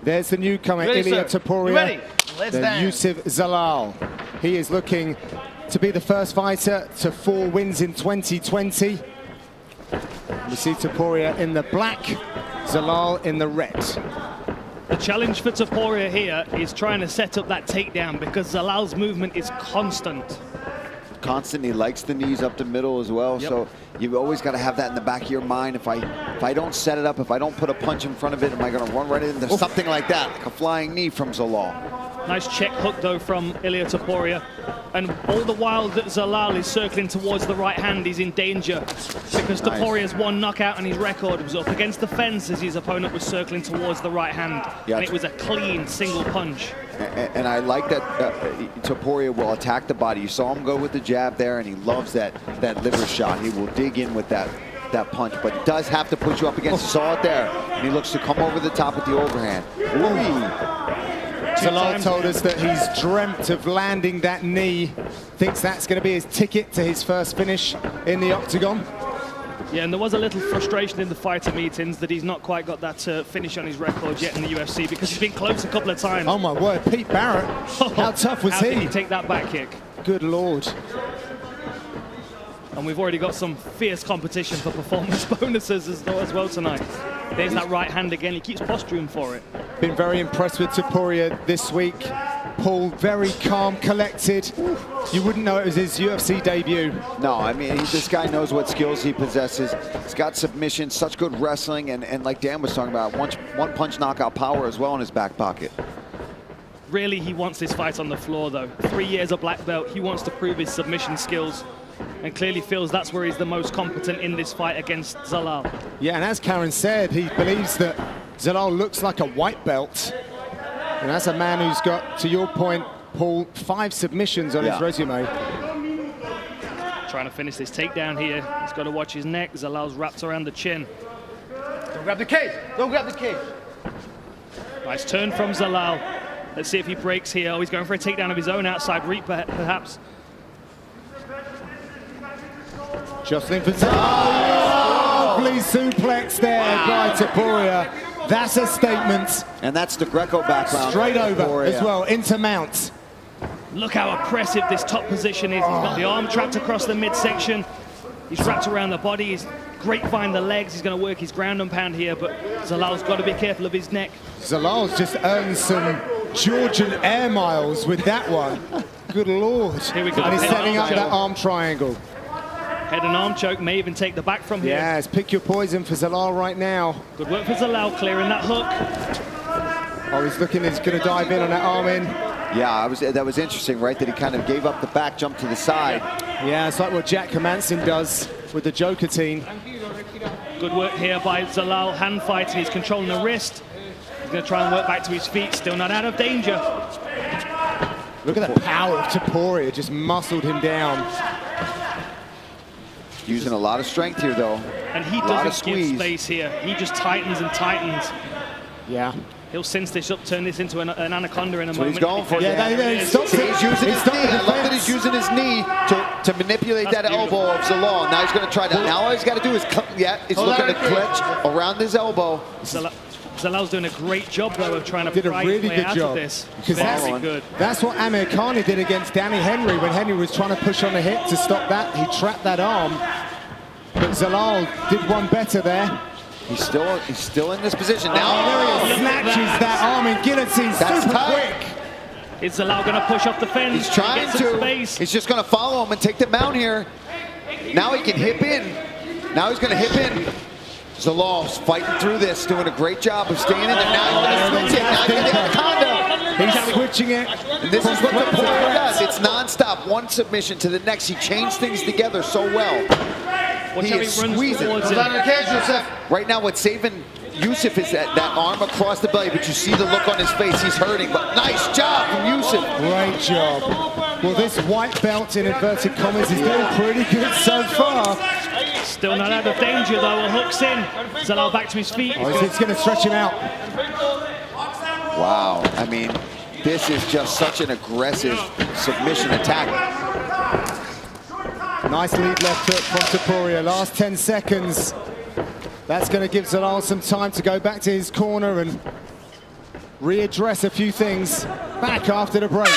There's the newcomer, ILIA TOPURIA, the Yusuf Zalal. He is looking to be the first fighter to 4 wins in 2020. We see TOPURIA in the black, Zalal in the red. The challenge for TOPURIA here is trying to set up that takedown because Zalal's movement is constant. Constantly likes the knees up the middle as well, so you've always got to have that in the back of your mind. If I don't set it up, if I don't put a punch in front of it, am I going to run right into something like that, like a flying knee from Zalal? Nice check hook though from ILIA TOPURIA, and all the while that Zalal is circling towards the right hand, he's in danger because TOPURIA's one knockout and his record was up against the fence as his opponent was circling towards the right hand, and it was a clean single punch. And I like that TOPURIA will attack the body. You saw him go with the jab there, and he loves that liver shot. He will dig in with that punch, but he does have to put you up against. You saw it there, and he looks to come over the top with the overhand. Zalal told us that he's dreamt of landing that knee, thinks that's going to be his ticket to his first finish in the octagon. Yeah, and there was a little frustration in the fighter meetings that he's not quite got that finish on his record yet in the UFC because he's been close a couple of times. Oh my word, Pete Barrett, how tough was he? How did he take that back kick? Good Lord. And we've already got some fierce competition for performance bonuses as well tonight. There's that right hand again, he keeps posturing for it. Been very impressed with TOPURIA this week. Paul, very calm, collected. You wouldn't know it was his UFC debut. No, I mean, this guy knows what skills he possesses. He's got submission, such good wrestling, and like Dan was talking about, one punch knockout power as well in his back pocket. Really, he wants this fight on the floor, though. 3 years of black belt, he wants to prove his submission skills, and clearly feels that's where he's the most competent in this fight against Zalal. Yeah, and as Karen said, he believes that Zalal looks like a white belt. And that's a man who's got, to your point, Paul, 5 submissions on his resume. Trying to finish this takedown here. He's got to watch his neck. Zalal's wrapped around the chin. Don't grab the cage. Don't grab the cage. Nice turn from Zalal. Let's see if he breaks here. Oh, he's going for a takedown of his own outside reach, perhaps. Jostling for Zalal. Lovely suplex there by TOPURIA. That's a statement. And that's the Greco background. Straight over as well, into mount. Look how oppressive this top position is. He's got the arm trapped across the midsection. He's wrapped around the body. He's grapevine the legs. He's going to work his ground and pound here, but Zalal's got to be careful of his neck. Zalal's just earned some Georgian air miles with that one. Good Lord. Here we go. And he's setting up that arm triangle. Head and arm choke, may even take the back from here. Yes, pick your poison for Zalal right now. Good work for Zalal, clearing that hook. Oh, he's looking, he's going to dive in on that arm in. Yeah, that was interesting, right? That he kind of gave up the back, jumped to the side. Yeah, it's like what Jack Hermansson does with the Joker team. Good work here by Zalal, hand fighting. He's controlling the wrist. He's going to try and work back to his feet, still not out of danger. Look at the power of TOPURIA, just muscled him down. Using a lot of strength here, though. And he doesn't give space here. He just tightens and tightens. Yeah. He'll cinch this up, turn this into an anaconda in a moment. He's going for it. Yeah, he's using his knee. I love that he's using his knee to manipulate that elbow of Zalal. Now he's going to try that. Now all he's got to do is, he's looking to clutch around his elbow. Zalal's doing a great job, though, of trying to did a really good job. Very good. That's what Amir Khani did against Danny Henry when Henry was trying to push on the hip to stop that. He trapped that arm. But Zalal did one better there. He's still in this position now. Oh, there he snatches that arm and guillotine super quick. Is Zalal going to push off the fence? He's trying to. He's just going to follow him and take the mount here. Now he can hip in. Now he's going to hip in. Zalal's fighting through this, doing a great job of staying in there. Now he's going to switch it. Now he's going to the anaconda. He's switching it. And this is what TOPURIA does. It's non-stop. One submission to the next. He changed things together so well. He is squeezing. Right now, what's saving Yusuf is that arm across the belly, but you see the look on his face. He's hurting, but nice job from Yusuf. Great job. Well, this white belt, in inverted commas, is doing pretty good so far. Still not out of danger, though. A hook's in. Zalal back to his feet. Oh, he's going to stretch him out. Wow. I mean, this is just such an aggressive submission attack. Nice lead left hook from TOPURIA. Last 10 seconds. That's going to give Zalal some time to go back to his corner and readdress a few things. Back after the break.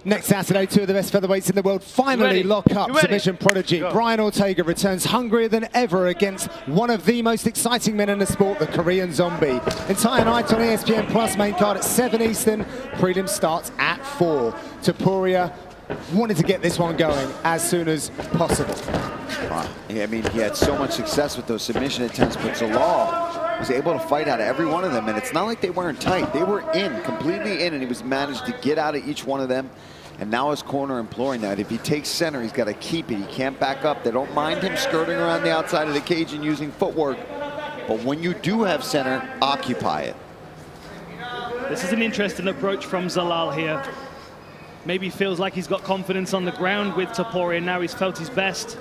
Next Saturday, two of the best featherweights in the world finally lock up. Submission prodigy Brian Ortega returns hungrier than ever against one of the most exciting men in the sport, the Korean Zombie. Entire night on ESPN Plus, main card at 7 Eastern. Prelim starts at 4. Topuria wanted to get this one going as soon as possible. I mean, he had so much success with those submission attempts, but Zalal was able to fight out of every one of them, and it's not like they weren't tight. They were in, completely in, and he was managed to get out of each one of them. And now his corner imploring that if he takes center, he's got to keep it. He can't back up. They don't mind him skirting around the outside of the cage and using footwork. But when you do have center, occupy it. This is an interesting approach from Zalal here. Maybe feels like he's got confidence on the ground with Topuria. Now he's felt his best.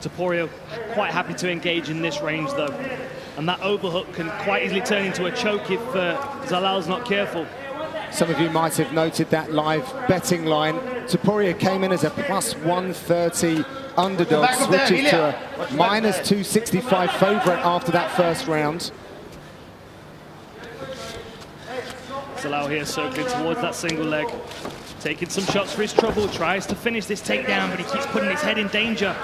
Topuria quite happy to engage in this range, though. And that overhook can quite easily turn into a choke if Zalal's not careful. Some of you might have noted that live betting line. Topuria came in as a +130 underdog, switching to a -265 favorite after that first round. Zalal here circling towards that single leg. Taking some shots for his trouble, tries to finish this takedown, but he keeps putting his head in danger.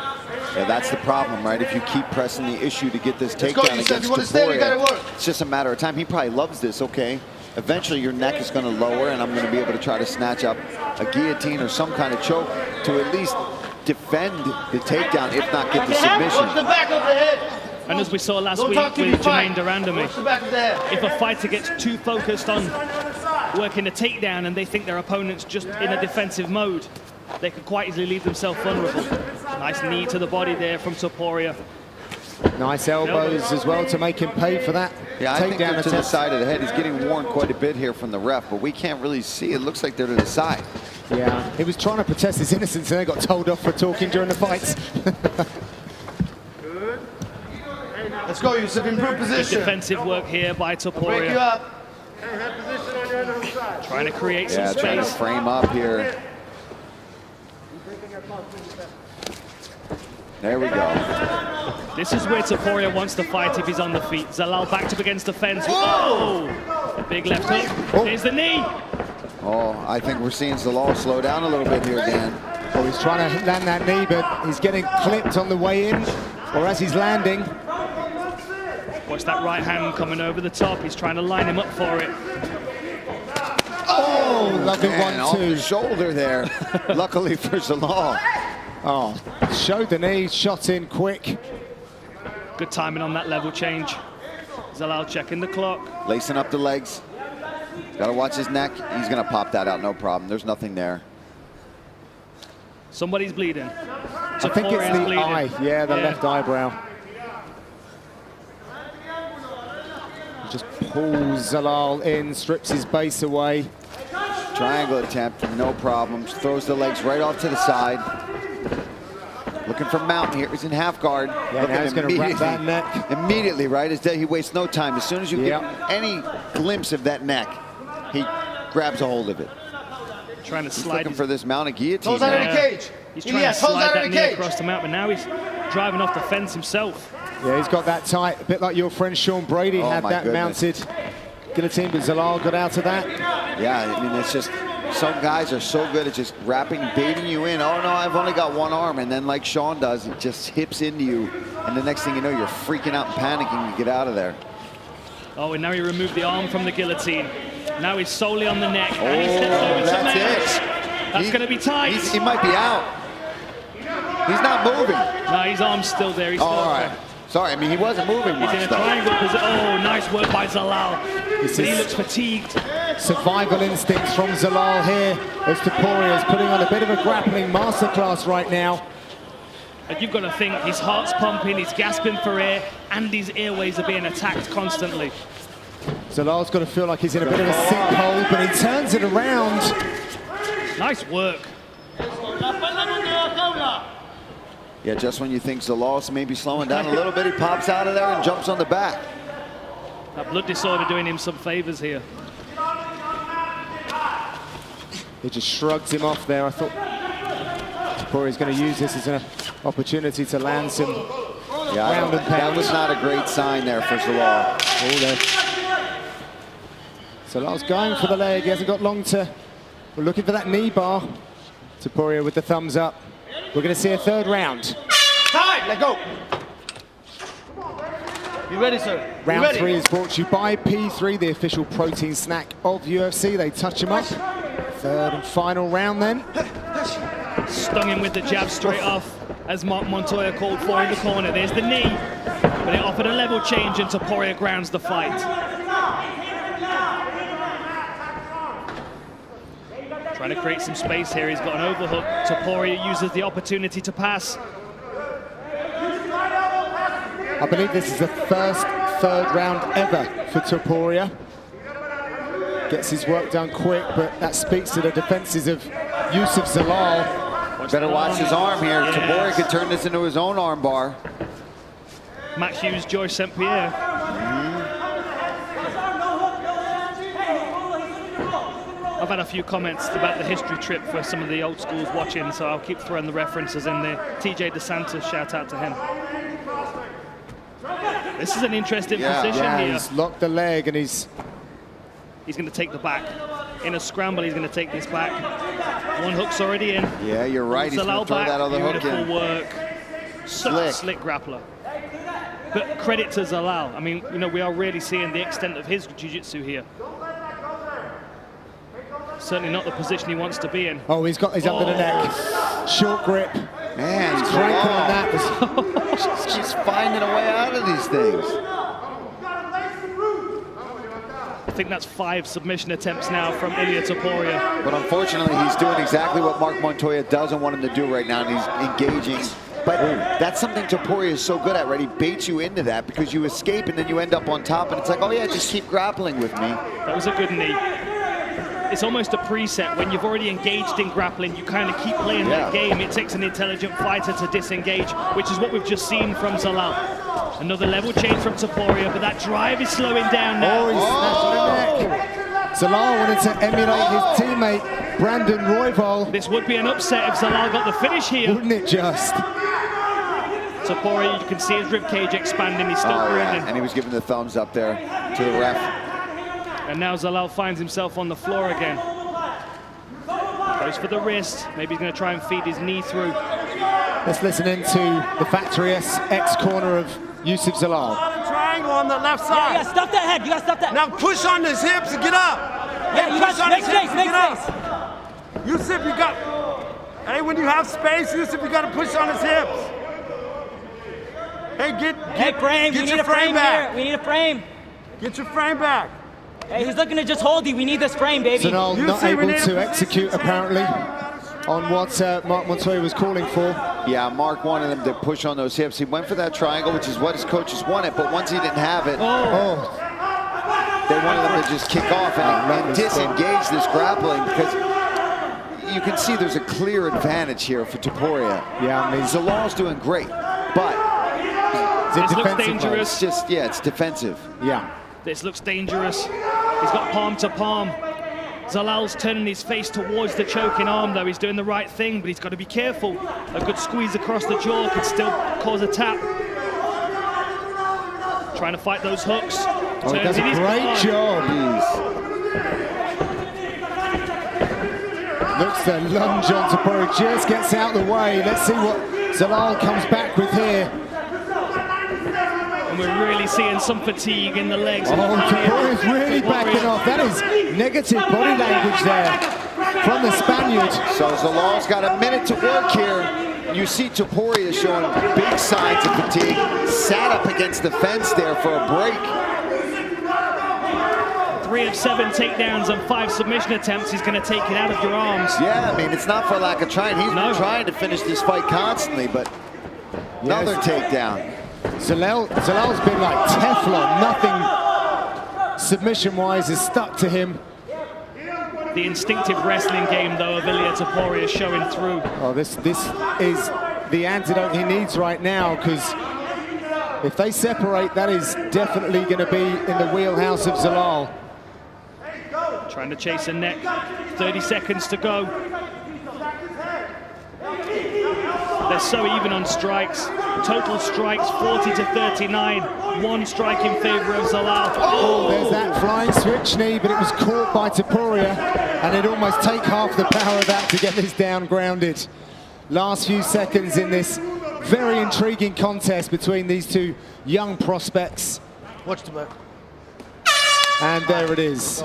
Yeah, that's the problem, right? If you keep pressing the issue to get this takedown against Topuria, it's just a matter of time. He probably loves this, okay? Eventually your neck is going to lower, and I'm going to be able to try to snatch up a guillotine or some kind of choke to at least defend the takedown, if not get the submission. And as we saw last week with Jermaine Durandamy, if a fighter gets too focused on working a takedown and they think their opponent's just in a defensive mode, they could quite easily leave themselves vulnerable. Nice knee to the body there from Topuria. Nice elbows as well to make him pay for that. Yeah, I think they're to the side of the head. He's getting warned quite a bit here from the ref, but we can't really see. It looks like they're to the side. Yeah, he was trying to protest his innocence and then got told off for talking during the fights. Good. Let's go, Yusuf. Improve position. Good defensive work here by Topuria. Break you up. Trying to create some space. Trying to frame up here. There we go. This is where Topuria wants to fight if he's on the feet. Zalal backed up against the fence. Oh! A big left hook. Oh. There's the knee. Oh, I think we're seeing Zalal slow down a little bit here, Dan. Oh, he's trying to land that knee, but he's getting clipped on the way in, or as he's landing. Watch that right hand coming over the top. He's trying to line him up for it. Oh, lovely 1-2. Off the shoulder there. Luckily for Zalal. Oh, showed the knee, shot in quick. Good timing on that level change. Zalal checking the clock. Lacing up the legs. Got to watch his neck. He's going to pop that out, no problem. There's nothing there. Somebody's bleeding. I think it's the bleeding. Eye. Yeah, the left eyebrow. He just pulls Zalal in, strips his base away. Triangle attempt, no problems. Throws the legs right off to the side. Looking for Mountain here. He's in half guard. Yeah, now he's going to wrap that neck. Immediately, right? He wastes no time. As soon as you get any glimpse of that neck, he grabs a hold of it. Trying to slide. He's looking for this mounted guillotine. Hold out of the cage. He's trying to slide that knee across the mount, but now he's driving off the fence himself. Yeah, he's got that tight. A bit like your friend Sean Brady had that mounted guillotine, but Zalal got out of that. Yeah, I mean, it's just... Some guys are so good at just wrapping, baiting you in. Oh, no, I've only got one arm. And then like Sean does, it just hips into you. And the next thing you know, you're freaking out and panicking to get out of there. Oh, and now he removed the arm from the guillotine. Now he's solely on the neck. Oh, and he steps over to that's it. That's going to be tight. He might be out. He's not moving. No, his arm's still there. He's still all right. Sorry, I mean, he wasn't moving much. He's in a triangle position. Oh, nice work by Zalal. But he looks fatigued. Survival instincts from Zalal here as Topuria is putting on a bit of a grappling masterclass right now. And you've got to think his heart's pumping, he's gasping for air, and his airways are being attacked constantly. Zalal's got to feel like he's in a bit of a sinkhole, but he turns it around. Nice work. Yeah, just when you think Zalal's maybe slowing down a little bit, he pops out of there and jumps on the back. That blood disorder doing him some favors here. He just shrugs him off there. I thought Topuria's going to use this as an opportunity to land some ground and pound. That was not a great sign there for Zalal. Zalal's going for the leg. He hasn't got long to... We're looking for that knee bar. Topuria with the thumbs up. We're going to see a third round. Time, let go. You ready, sir? Round 3 is brought to you by P3, the official protein snack of UFC. They touch him up. Third and final round then. Stung him with the jab straight off, as Mark Montoya called for in the corner. There's the knee, but it offered a level change and Topuria grounds the fight. Trying to create some space here. He's got an overhook. Topuria uses the opportunity to pass. I believe this is the first third round ever for Topuria. Gets his work done quick, but that speaks to the defenses of Youssef Zalal. Better watch his arm here. Yes. Topuria could turn this into his own arm bar. Matt Hughes, George St. Pierre. I've had a few comments about the history trip for some of the old schools watching, so I'll keep throwing the references in there. TJ DeSantis, shout out to him. This is an interesting position here. He's locked the leg and he's going to take the back. In a scramble, he's going to take this back. One hook's already in. Yeah, you're right. He's going to throw that other hook in. Beautiful work. Such a slick grappler. But credit to Zalal. I mean, you know, we are really seeing the extent of his jiu-jitsu here. Certainly not the position he wants to be in. Oh, he's got his under the neck. Short grip. Man, he's cranking on that. She's finding a way out of these things. I think that's 5 submission attempts now from ILIA Topuria. But unfortunately, he's doing exactly what Mark Montoya doesn't want him to do right now, and he's engaging. But that's something Topuria is so good at, right? He baits you into that because you escape and then you end up on top, and it's like, oh yeah, just keep grappling with me. That was a good knee. It's almost a preset. When you've already engaged in grappling, you kind of keep playing that game. It takes an intelligent fighter to disengage, which is what we've just seen from Zalal. Another level change from Topuria, but that drive is slowing down now. Oh, he's snatched the neck. Zalal wanted to emulate his teammate, Brandon Royval. This would be an upset if Zalal got the finish here. Wouldn't it just? Topuria, you can see his ribcage expanding. He's still breathing. And he was giving the thumbs up there to the ref. And now Zalal finds himself on the floor again. Goes for the wrist. Maybe he's going to try and feed his knee through. Let's listen into the Factory X corner of Youssef Zalal. Triangle on the left side. You gotta stop that head. You gotta stop that. Now push on his hips and get up. Yeah, you gotta make space. Make space. Youssef, you got. Hey, when you have space, Youssef, you gotta push on his hips. Hey, get frame. We need a frame here. We need a frame. Get your frame back. Hey, he's looking to just hold you. We need this frame, baby. Zalal not able to execute, apparently, on what Mark Montoya was calling for. Yeah, Mark wanted him to push on those hips. He went for that triangle, which is what his coaches wanted, but once he didn't have it, they wanted him to just kick off and disengage this grappling, because you can see there's a clear advantage here for Topuria. Yeah, I mean, Zalal's doing great, but this looks dangerous. It's defensive. Yeah. This looks dangerous. He's got palm to palm. Zalal's turning his face towards the choking arm, though. He's doing the right thing, but he's got to be careful. A good squeeze across the jaw could still cause a tap. Trying to fight those hooks. Oh, he does a great job. Looks to lunge on Topuria, just gets out of the way. Let's see what Zalal comes back with here. And we're really seeing some fatigue in the legs. Oh, Topuria's really backing off. That is negative body language there from the Spaniard. So Zalal's got a minute to work here. You see Topuria showing big signs of fatigue. Sat up against the fence there for a break. 3 of 7 takedowns and 5 submission attempts. He's going to take it out of your arms. Yeah, I mean, it's not for lack of trying. He's been trying to finish this fight constantly, but another takedown. Zalal's been like Teflon. Nothing submission-wise is stuck to him. The instinctive wrestling game, though, of ILIA Topuria is showing through. Oh, this is the antidote he needs right now, because if they separate, that is definitely going to be in the wheelhouse of Zalal. Trying to chase a neck. 30 seconds to go. They're so even on strikes. Total strikes 40 to 39. One strike in favor of Zalal. Oh, there's that flying switch knee, but it was caught by Topuria, and it'd almost take half the power of that to get this down grounded. Last few seconds in this very intriguing contest between these two young prospects. Watch the back. And there it is.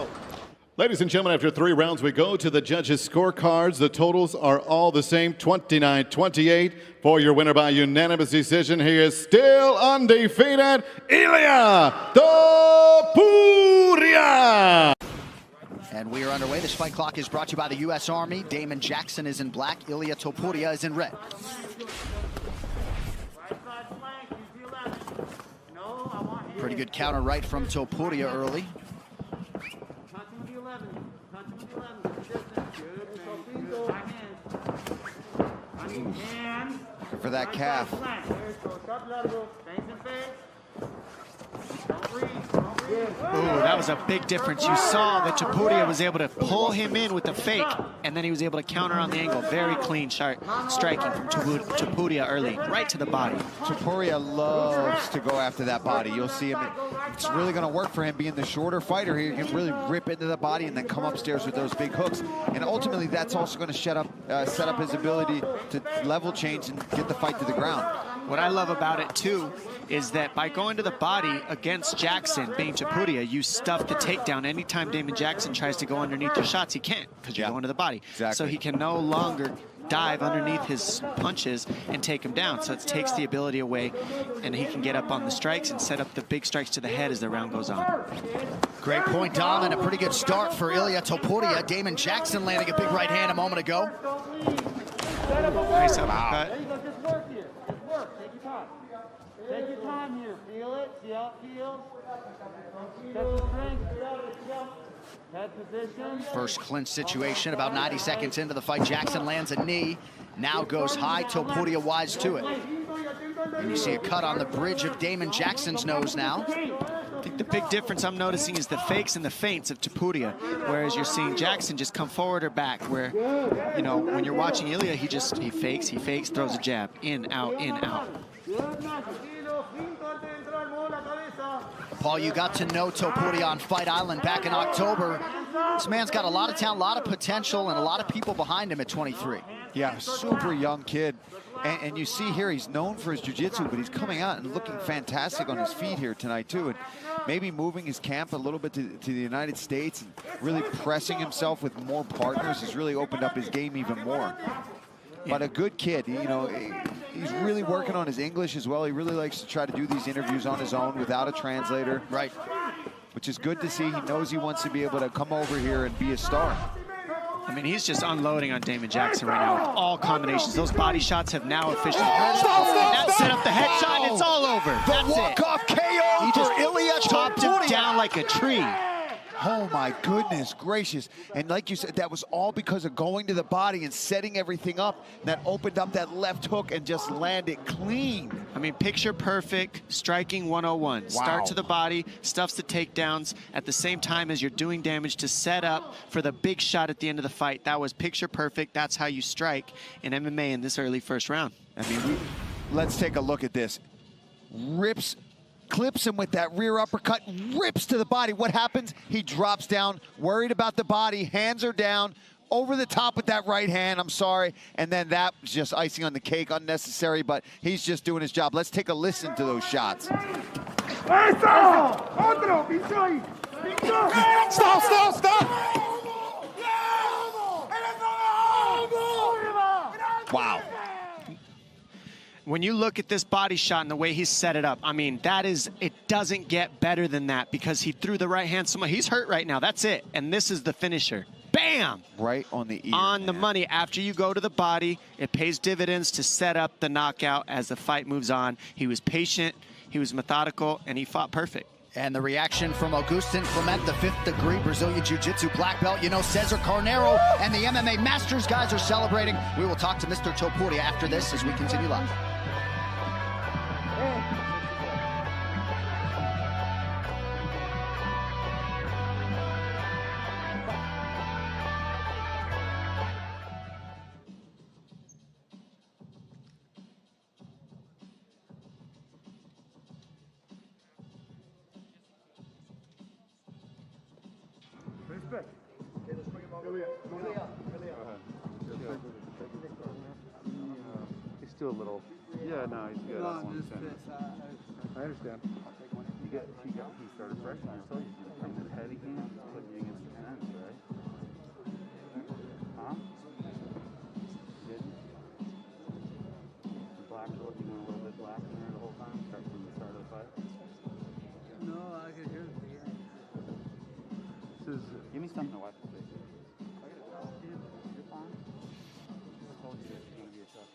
Ladies and gentlemen, after 3 rounds, we go to the judges' scorecards. The totals are all the same, 29-28. For your winner by unanimous decision, he is still undefeated, ILIA TOPURIA! And we are underway. This fight clock is brought to you by the U.S. Army. Damon Jackson is in black. ILIA TOPURIA is in red. Pretty good counter right from Topuria early. For that calf. Ooh, that was a big difference. You saw that Topuria was able to pull him in with the fake, and then he was able to counter on the angle. Very clean striking from Topuria early, right to the body. Topuria loves to go after that body. You'll see him. It's really going to work for him being the shorter fighter here. He can really rip into the body and then come upstairs with those big hooks. And ultimately, that's also going to set up his ability to level change and get the fight to the ground. What I love about it, too, is that by going to the body against Jackson, being Topuria, you stuff the takedown. Anytime Damon Jackson tries to go underneath your shots, he can't, because you're going to the body. Exactly. So he can no longer dive underneath his punches and take him down. So it takes the ability away, and he can get up on the strikes and set up the big strikes to the head as the round goes on. Great point, Dom, and a pretty good start for ILIA TOPURIA. Damon Jackson landing a big right hand a moment ago. Nice uppercut. Take your time here. Feel it. See how it feels. Get the strength. Head position. First clinch situation, about 90 seconds into the fight. Jackson lands a knee. Now goes high. Topuria wise to it. And you see a cut on the bridge of Damon Jackson's nose now. I think the big difference I'm noticing is the fakes and the feints of Topuria, whereas you're seeing Jackson just come forward or back, where, you know, when you're watching ILIA, he fakes, throws a jab, in, out, in, out. Paul, you got to know Topuria on Fight Island back in October. This man's got a lot of talent, a lot of potential, and a lot of people behind him at 23. Yeah, super young kid. And you see here, he's known for his jiu-jitsu, but he's coming out and looking fantastic on his feet here tonight, too. And maybe moving his camp a little bit to the United States and really pressing himself with more partners has really opened up his game even more. But a good kid, you know, he's really working on his English as well. He really likes to try to do these interviews on his own without a translator. Right. Which is good to see. He knows he wants to be able to come over here and be a star. I mean, he's just unloading on Damon Jackson right now with all combinations. Those body shots have now officially that set up the headshot, and it's all over. The walk-off KO. He just chopped him down like a tree. Oh my goodness gracious. And like you said, that was all because of going to the body and setting everything up. That opened up that left hook and just landed clean. I mean, picture perfect, striking 101. Wow. Start to the body, stuffs the takedowns at the same time as you're doing damage to set up for the big shot at the end of the fight. That was picture perfect. That's how you strike in MMA in this early first round. I mean, let's take a look at this. Clips him with that rear uppercut, rips to the body. What happens? He drops down, worried about the body, hands are down, over the top with that right hand, I'm sorry. And then that was just icing on the cake, unnecessary, but he's just doing his job. Let's take a listen to those shots. Stop! Wow. When you look at this body shot and the way he's set it up, I mean, it doesn't get better than that because he threw the right hand so much. He's hurt right now, that's it. And this is the finisher. Bam! Right on the ear. On the money. After you go to the body, it pays dividends to set up the knockout as the fight moves on. He was patient, he was methodical, and he fought perfect. And the reaction from Augustin Clement, the 5th degree Brazilian Jiu-Jitsu black belt. You know, Cesar Carneiro and the MMA Masters guys are celebrating. We will talk to Mr. Topuria after this as we continue live. Respect. He's still a little. Yeah, no, he's good. I understand. He started fresh on yourself. He's from his heavy hands, putting you against his hands, right? Huh? Didn't? Black, looking a little bit black in there the whole time, start from the start of the fight. No, I can hear it. This is. Give me something to wipe the face. I got a towel. You're fine. I told you it's going to be a tough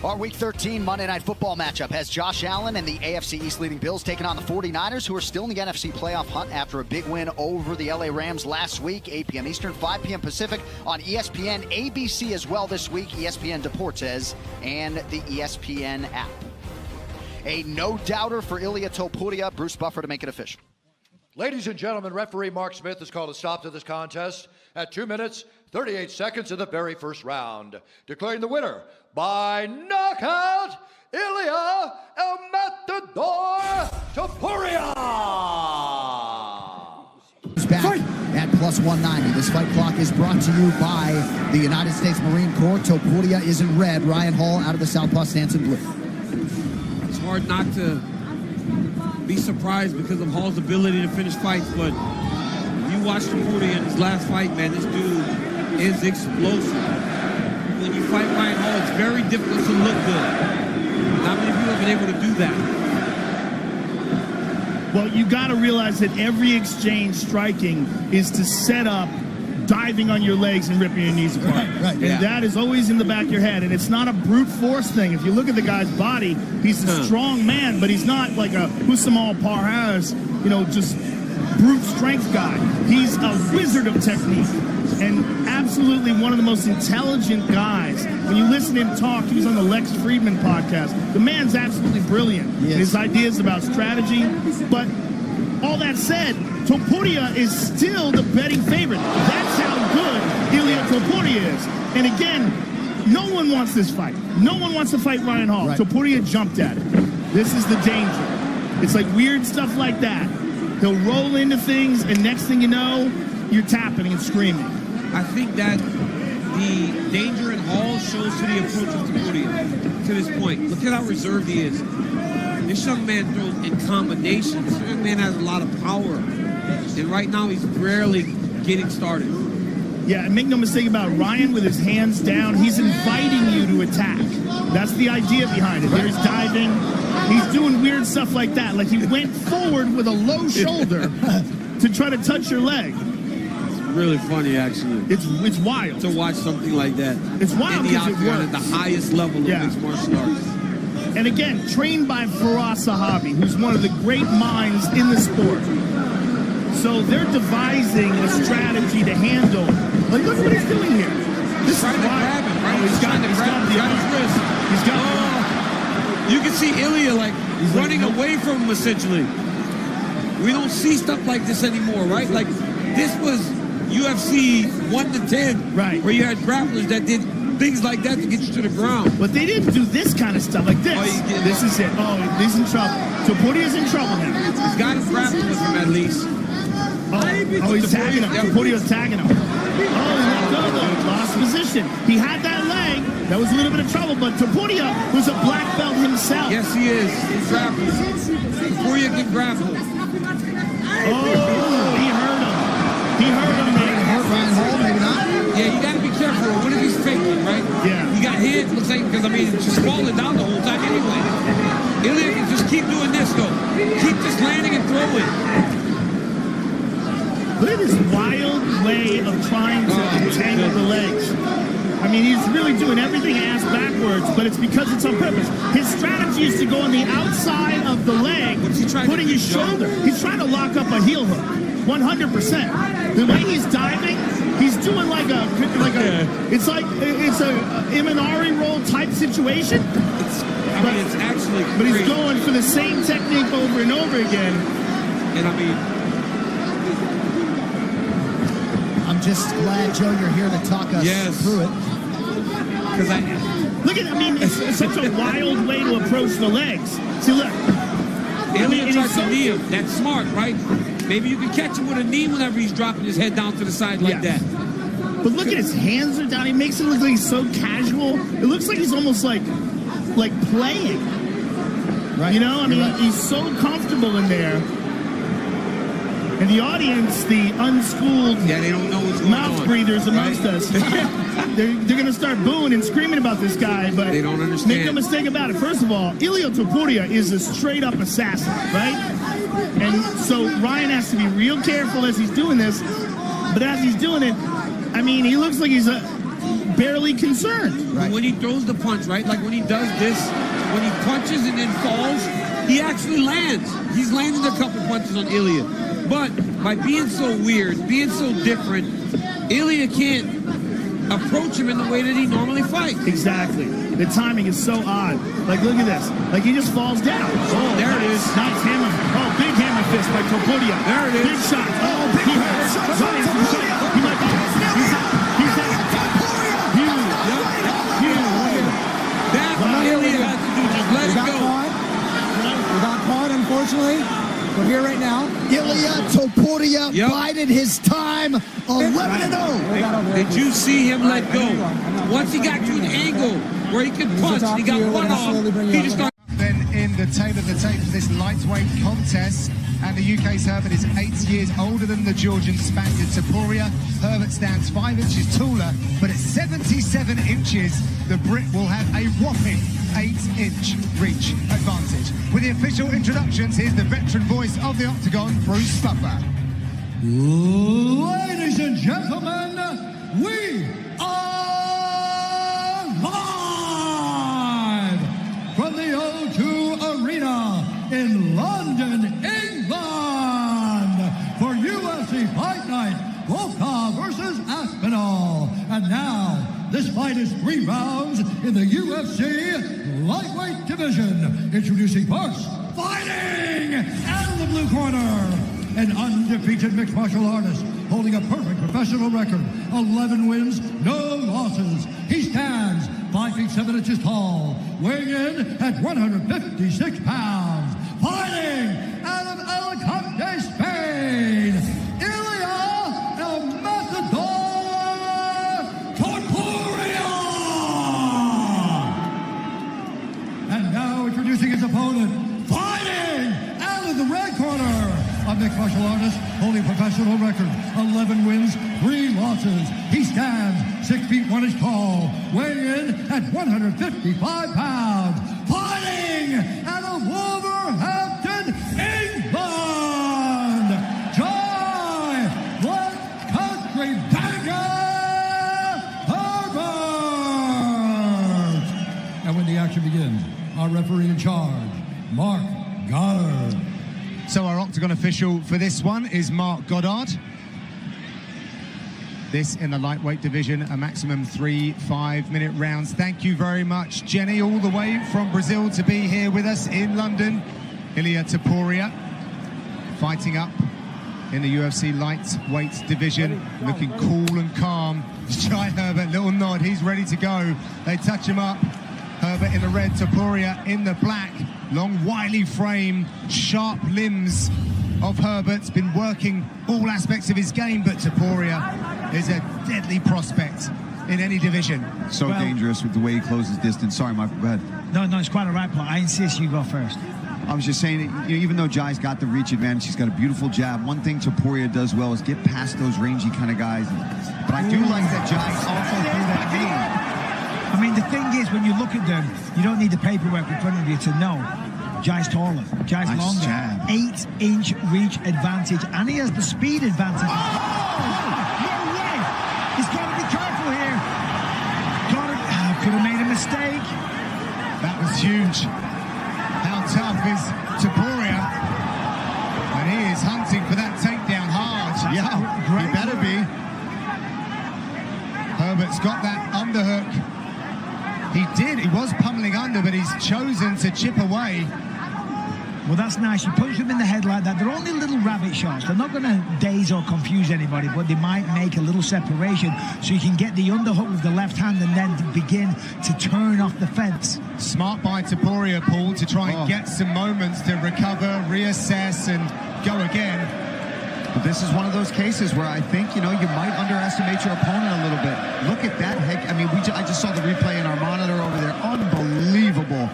one. Our Week 13 Monday Night Football matchup has Josh Allen and the AFC East leading Bills taking on the 49ers, who are still in the NFC playoff hunt after a big win over the LA Rams last week. 8 p.m. Eastern, 5 p.m. Pacific on ESPN, ABC as well this week, ESPN Deportes, and the ESPN app. A no-doubter for ILIA TOPURIA, Bruce Buffer to make it official. Ladies and gentlemen, referee Mark Smith has called a stop to this contest at 2 minutes, 38 seconds of the very first round, declaring the winner by knockout, ILIA El Matador TOPURIA! Back at plus 190. This fight clock is brought to you by the United States Marine Corps. TOPURIA is in red. Ryan Hall out of the southpaw stance in blue. It's hard not to be surprised because of Hall's ability to finish fights, but if you watch TOPURIA in his last fight, man, this dude is explosive. When you fight Ryan Hall, it's very difficult to look good. Not many people have been able to do that. Well, you got to realize that every exchange striking is to set up diving on your legs and ripping your knees apart. Right, and that is always in the back of your head. And it's not a brute force thing. If you look at the guy's body, he's a strong man, but he's not like a Husamal Parhaz, you know, just brute strength guy. He's a wizard of technique and absolutely one of the most intelligent guys. When you listen to him talk, he was on the Lex Friedman podcast. The man's absolutely brilliant. His ideas about strategy. But all that said, TOPURIA is still the betting favorite. That's how good ILIA TOPURIA is. And again, no one wants this fight. No one wants to fight Ryan Hall. TOPURIA jumped at it. This is the danger. It's like weird stuff like that. He'll roll into things, and next thing you know, you're tapping and screaming. I think that the danger in Hall shows to the approach of TOPURIA to this point. Look at how reserved he is. This young man throws in combinations. This young man has a lot of power. And right now, he's barely getting started. Yeah, and make no mistake about it, Ryan with his hands down, he's inviting you to attack. That's the idea behind it. He's diving. He's doing weird stuff like that. Like he went forward with a low shoulder to try to touch your leg. It's really funny, actually. It's wild. To watch something like that. It's wild because it works. At the highest level of mixed martial arts. And again, trained by Faraz Sahabi, who's one of the great minds in the sport. So they're devising a strategy to handle. Like, look what he's doing here. He's trying to grab him, right? He's got his wrist. He's got you can see ILIA like running away from him, essentially. We don't see stuff like this anymore, right? Like, this was UFC 1 to 10, right? Where you had grapplers that did things like that to get you to the ground. But they didn't do this kind of stuff like this. This is it. Oh, he's in trouble. TOPURIA's in trouble now. He's got his grapple with him at least. Oh, he's tagging him. TOPURIA's tagging him. Oh, he let go though. Lost position. He had that leg. That was a little bit of trouble, but TOPURIA was a black belt himself. Yes, he is. He grapples. TOPURIA can grapple. Oh, he hurt him. He hurt him. Hurt Ryan Hall, maybe not. Yeah, you got to be careful. What if he's faking, right? Yeah. He got hit, looks like, because, I mean, it's just falling down the whole time anyway. ILIA can just keep doing this, though. Keep just landing and throwing. Look at this wild way of trying to entangle the legs. I mean, he's really doing everything ass backwards, but it's because it's on purpose. His strategy is to go on the outside of the leg, putting his shoulder. He's trying to lock up a heel hook, 100%. The way he's diving, he's doing it's a Imanari roll type situation. It's actually but he's going for the same technique over and over again. And I mean, I'm just glad, Joe, you're here to talk us through it. Because look at, I mean, it's such a wild way to approach the legs. See, look. Ilya tries to knee him. That's smart, right? Maybe you can catch him with a knee whenever he's dropping his head down to the side like that. But look at his hands are down. He makes it look like he's so casual. It looks like he's almost like playing. Right. You know, I mean, he's so comfortable in there. And the audience, the unschooled they don't know what's going mouth on, breathers amongst us, they're going to start booing and screaming about this guy, but they don't understand. Make no mistake about it. First of all, ILIA Topuria is a straight-up assassin, right? And so Ryan has to be real careful as he's doing this, but as he's doing it, I mean, he looks like he's barely concerned. Right. When he throws the punch, right, like when he does this, when he punches and then falls, he actually lands. He's landed a couple punches on Ilya. But by being so weird, being so different, Ilya can't approach him in the way that he normally fights. Exactly. The timing is so odd. Like, look at this. Like, he just falls down. Oh, there it is. Nice hammer. Oh, big hammer fist by Topuria. There it is. Big shot. Oh, big hurt. He might be. He's huge. That's what Ilya has to do. Just let it go. We got caught, unfortunately. We're here right now. ILIA Topuria bided his time, 11-0. Did you see him let go? Once he got to an angle where he could punch, he got one off. He just started. Then in the tail of the tape for this lightweight contest, and the UK's Herbert is 8 years older than the Georgian Spaniard Topuria. Herbert stands 5 inches taller, but at 77 inches, the Brit will have a whopping 8-inch reach advantage. With the official introductions, here's the veteran voice of the Octagon, Bruce Buffer. Ladies and gentlemen, we are live from the O2 Arena in London, England, for UFC Fight Night, Volkov versus Aspinall. And now, this fight is 3 rounds in the UFC lightweight division. Introducing first, fighting out of the blue corner, an undefeated mixed martial artist holding a perfect professional record, 11 wins, no losses. He stands 5 feet 7 inches tall, weighing in at 156 pounds. Fighting out of Alicante, Spain, ILIA El Matador Topuria. And now introducing his opponent, fighting out of the red corner, a mixed martial artist holding a professional record, 11 wins, 3 losses. He stands 6 feet 1 inch tall, weighing in at 155 pounds. Fighting out of Wolverhampton, England, Jai Black Country Tiger Herbert. And when the action begins, our referee in charge, Mark Goddard. So our Octagon official for this one is Mark Goddard. This in the lightweight division, a maximum 3 5-minute rounds. Thank you very much, Jenny, all the way from Brazil to be here with us in London. ILIA Topuria fighting up in the UFC lightweight division, looking cool and calm. Jai Herbert, little nod, he's ready to go. They touch him up. Herbert in the red, Topuria in the black. Long, wily frame, sharp limbs of Herbert's been working all aspects of his game, but Topuria is a deadly prospect in any division. So dangerous with the way he closes distance. Sorry, Michael, go ahead. No, it's quite all right, Paul. I insist you go first. I was just saying, even though Jai's got the reach advantage, he's got a beautiful jab. One thing Topuria does well is get past those rangy kind of guys. But I do like that Jai also threw that knee. I mean, the thing is, when you look at them, you don't need the paperwork in front of you to know. Jai's taller, Jai's longer. 8-inch reach advantage, and he has the speed advantage. Oh! No way! He's got to be careful here. Could have made a mistake. That was huge. How tough is Topuria? And he is hunting for that takedown hard. Yeah, he better be. Herbert's got that underhook. He was pummeling under, but he's chosen to chip away. Well, that's nice. You punch them in the head like that. They're only little rabbit shots. They're not going to daze or confuse anybody, but they might make a little separation so you can get the underhook with the left hand and then begin to turn off the fence. Smart by Topuria, Paul, to try and get some moments to recover, reassess, and go again. But this is one of those cases where I think, you know, you might underestimate your opponent a little bit. Look at that heck. I mean, I just saw the replay in our monitor over there. Unbelievable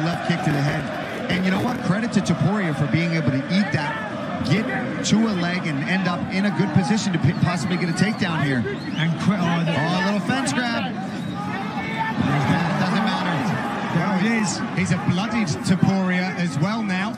left kick to the head. And you know what? Credit to Topuria for being able to eat that, get to a leg, and end up in a good position to possibly get a takedown here. And a little fence grab. It doesn't matter. There it is. He's a bloodied Topuria as well now.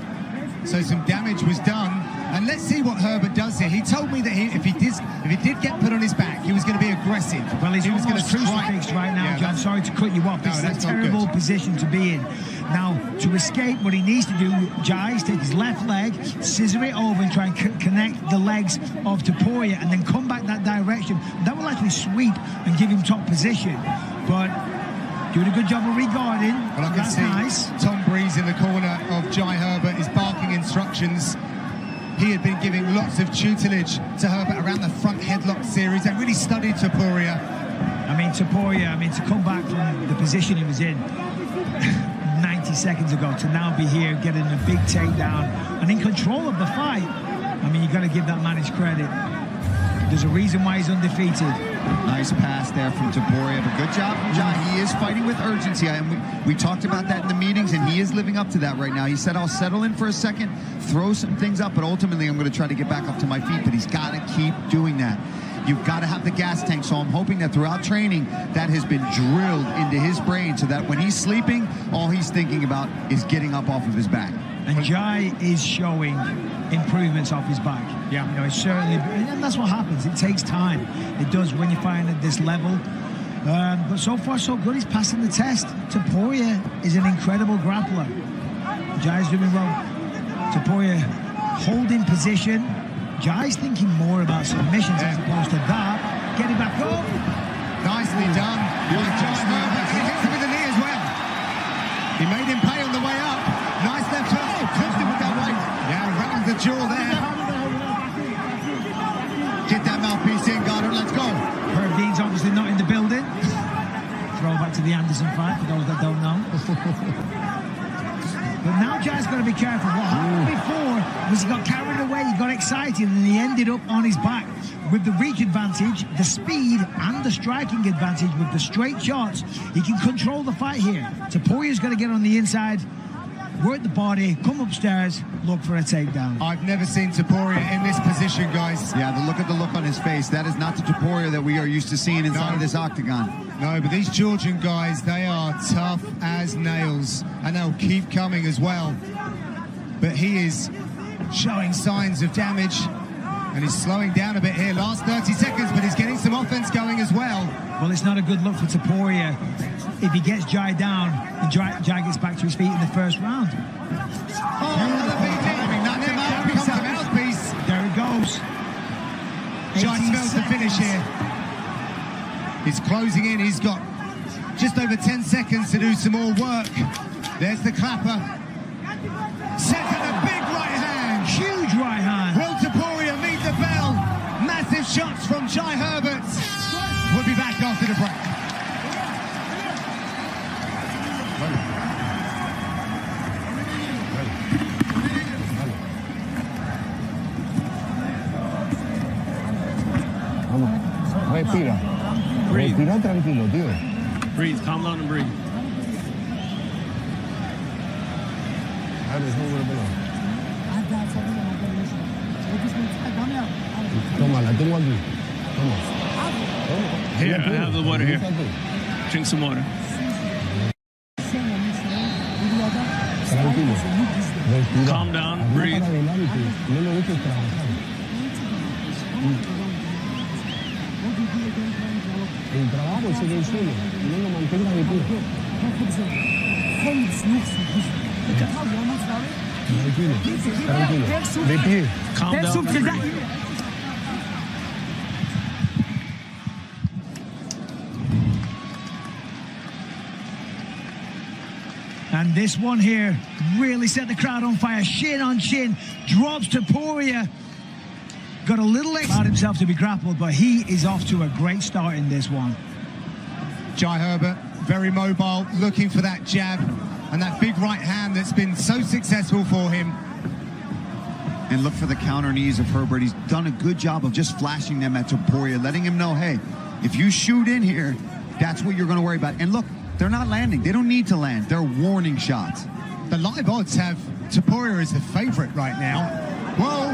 So some damage was done. And let's see what Herbert does here. He told me that if he did get put on his back, he was going to be aggressive. Well, he was going to strike. Crucifixed right now, yeah, John. Sorry to cut you off. This is a terrible position to be in. Now, to escape, what he needs to do, Jais, take his left leg, scissor it over and try and connect the legs of Topuria and then come back that direction. That will actually sweep and give him top position. But doing a good job of regarding. Well, I can That's see nice. Tom Breeze in the corner of Jai Herbert is barking instructions. He had been giving lots of tutelage to Herbert around the front headlock series. They really studied Topuria. Topuria, to come back from the position he was in 90 seconds ago to now be here getting a big takedown and in control of the fight. You got to give that man his credit. There's a reason why he's undefeated. Nice pass there from Topuria, but good job from Jai. He is fighting with urgency, and we talked about that in the meetings, and he is living up to that right now. He said, I'll settle in for a second, throw some things up, but ultimately I'm going to try to get back up to my feet, but he's got to keep doing that. You've got to have the gas tank, so I'm hoping that throughout training, that has been drilled into his brain so that when he's sleeping, all he's thinking about is getting up off of his back. And Jai is showing improvements off his back. Yeah. It's certainly, and that's what happens. It takes time. It does when you find at this level. But so far, so good. He's passing the test. Topuria is an incredible grappler. Jai's doing well. Topuria holding position. Jai's thinking more about submissions as opposed to that. Getting back up. Nicely done. He hits him with the knee as well. He made him pay on the way up. Nice left hook. Closed him with that right. Yeah, round the jaw there. Get that mouthpiece in, Gardner. Let's go. Herb Dean's obviously not in the building. Throwback to the Anderson fight, for those that don't know. But now Jai's got to be careful. What happened before was he got carried away, he got excited, and he ended up on his back. With the reach advantage, the speed, and the striking advantage with the straight shots, he can control the fight here. Topuria's got to get on the inside, work the body, come upstairs, look for a takedown. I've never seen Topuria in this position, guys. Yeah, look at the look on his face. That is not the Topuria that we are used to seeing inside of this octagon. No, but these Georgian guys, they are tough as nails, and they'll keep coming as well. But he is showing signs of damage, and he's slowing down a bit here. Last 30 seconds, but he's getting some offense going as well. Well, it's not a good look for Topuria if he gets Jai down and Jai gets back to his feet in the first round. Oh, another big thing. Knocked him out, becomes the mouthpiece. There it goes. Jai smells the finish here. He's closing in. He's got just over 10 seconds to do some more work. There's the clapper. Sets in a big right hand. Huge right hand. Will Topuria meet the bell? Massive shots from Jai Herbert. We'll be back after the break. Respira. Breathe. Respira tranquilo, tío. Breathe. Calm down and breathe. Toma, la tengo aquí. Toma. Here, I have the water here. Drink some water. Tranquilo. Respira. Calm down, breathe. No lo dejes trabajar. El trabajo es en el suelo, no lo mantenga de pie. Tranquilo, de pie. Calm down, breathe. And this one here really set the crowd on fire. Shin on chin, drops Topuria. Got a little about himself to be grappled, but he is off to a great start in this one. Jai Herbert, very mobile, looking for that jab and that big right hand that's been so successful for him. And look for the counter knees of Herbert. He's done a good job of just flashing them at Topuria, letting him know, hey, if you shoot in here, that's what you're going to worry about. And look, they're not landing. They don't need to land. They're warning shots. The live odds have Topuria as the favorite right now. Whoa!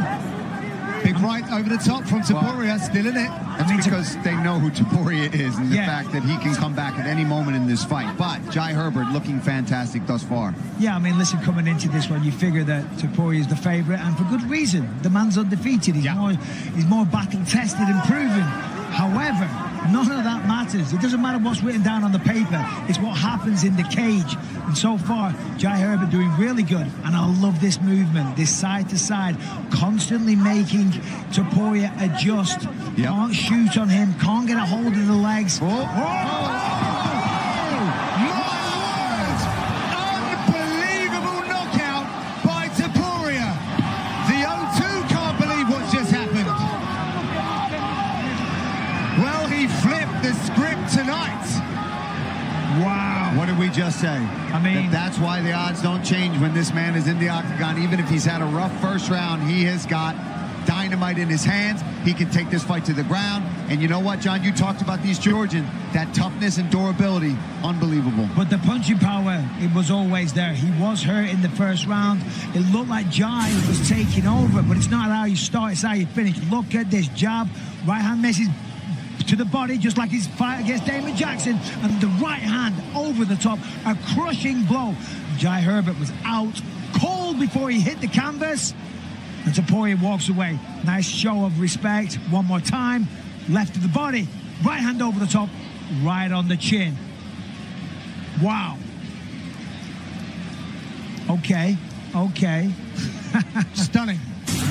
Big right over the top from Topuria, still in it. That's because they know who Topuria is and the fact that he can come back at any moment in this fight. But Jai Herbert looking fantastic thus far. Yeah, I mean, listen, coming into this one, you figure that Topuria is the favorite, and for good reason. The man's undefeated. He's more battle-tested and proven. However, none of that matters. It doesn't matter what's written down on the paper. It's what happens in the cage. And so far, Jai Herbert doing really good. And I love this movement, this side to side, constantly making Topuria adjust. Can't shoot on him, can't get a hold of the legs. Unbelievable knockout by Topuria. The O2 can't believe what's just happened. Well, he flipped the script tonight. Wow. What did we just say? I mean, that's why the odds don't change when this man is in the octagon. Even if he's had a rough first round, he has got dynamite in his hands. He can take this fight to the ground. And you know what, John? You talked about these Georgians. That toughness and durability, unbelievable. But the punching power, it was always there. He was hurt in the first round. It looked like Jai was taking over, but it's not how you start, it's how you finish. Look at this jab. Right hand misses to the body, just like his fight against Damon Jackson, and the right hand over the top, a crushing blow. Jai Herbert was out cold before he hit the canvas, and Topuria walks away. Nice show of respect. One more time, left to the body, right hand over the top, right on the chin. Wow. Okay. Stunning.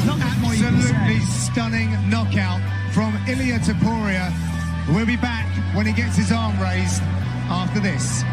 Absolutely stunning knockout from ILIA Topuria. We'll be back when he gets his arm raised after this.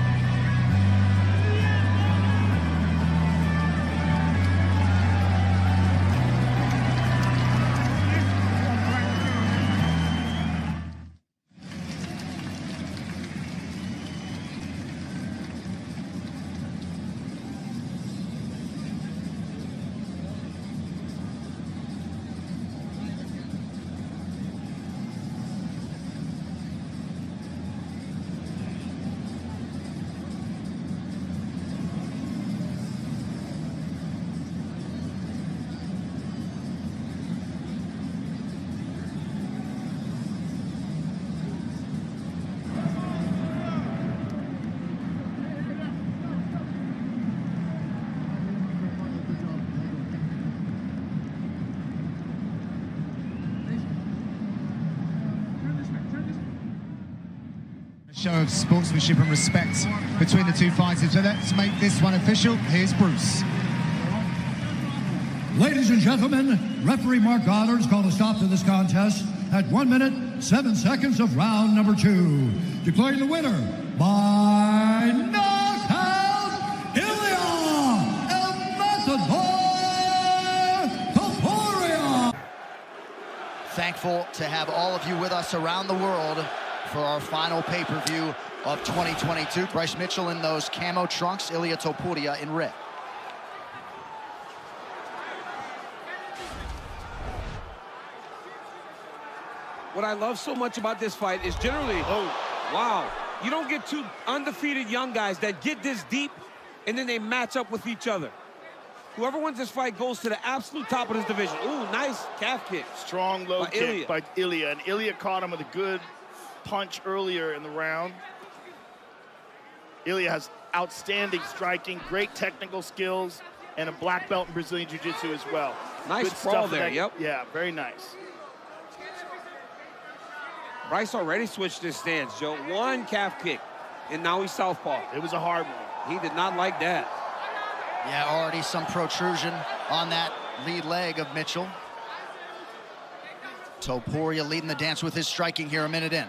Show of sportsmanship and respect between the two fighters. So let's make this one official. Here's Bruce. Ladies and gentlemen, referee Mark Goddard's called a stop to this contest at 1 minute, 7 seconds of round number 2. Declaring the winner by knockout, ILIA Topuria. Thankful to have all of you with us around the world for our final pay-per-view of 2022. Bryce Mitchell in those camo trunks, ILIA Topuria in red. What I love so much about this fight is generally, wow, you don't get two undefeated young guys that get this deep and then they match up with each other. Whoever wins this fight goes to the absolute top of this division. Ooh, nice calf kick. Strong low kick by ILIA. And ILIA caught him with a good punch earlier in the round. ILIA has outstanding striking, great technical skills, and a black belt in Brazilian Jiu-Jitsu as well. Nice sprawl there, yep. Yeah, very nice. Bryce already switched his stance, Joe. One calf kick, and now he's southpaw. It was a hard one. He did not like that. Yeah, already some protrusion on that lead leg of Mitchell. Topuria leading the dance with his striking here a minute in.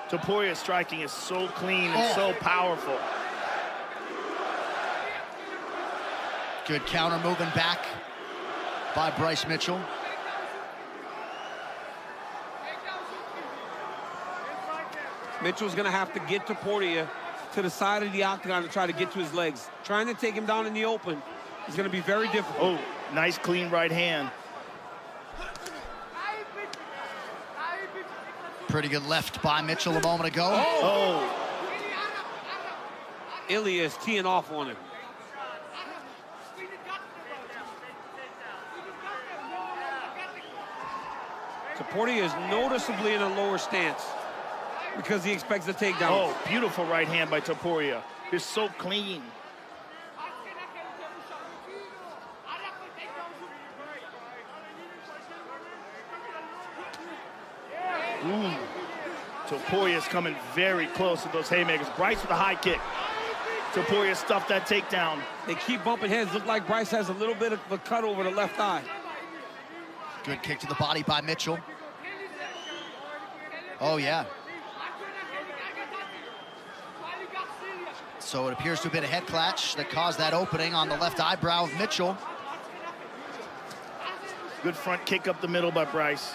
Topuria's striking is so clean and so powerful. Good counter moving back by Bryce Mitchell. Mitchell's going to have to get Topuria to the side of the octagon to try to get to his legs. Trying to take him down in the open is going to be very difficult. Oh, nice clean right hand. Pretty good left by Mitchell a moment ago. Oh. ILIA is teeing off on him. Topuria is noticeably in a lower stance because he expects the takedown. Oh, beautiful right hand by Topuria. It's so clean. Ooh. Topuria's coming very close to those haymakers. Bryce with a high kick. Topuria stuffed that takedown. They keep bumping heads. Look like Bryce has a little bit of a cut over the left eye. Good kick to the body by Mitchell. Oh, yeah. So it appears to have been a head clutch that caused that opening on the left eyebrow of Mitchell. Good front kick up the middle by Bryce.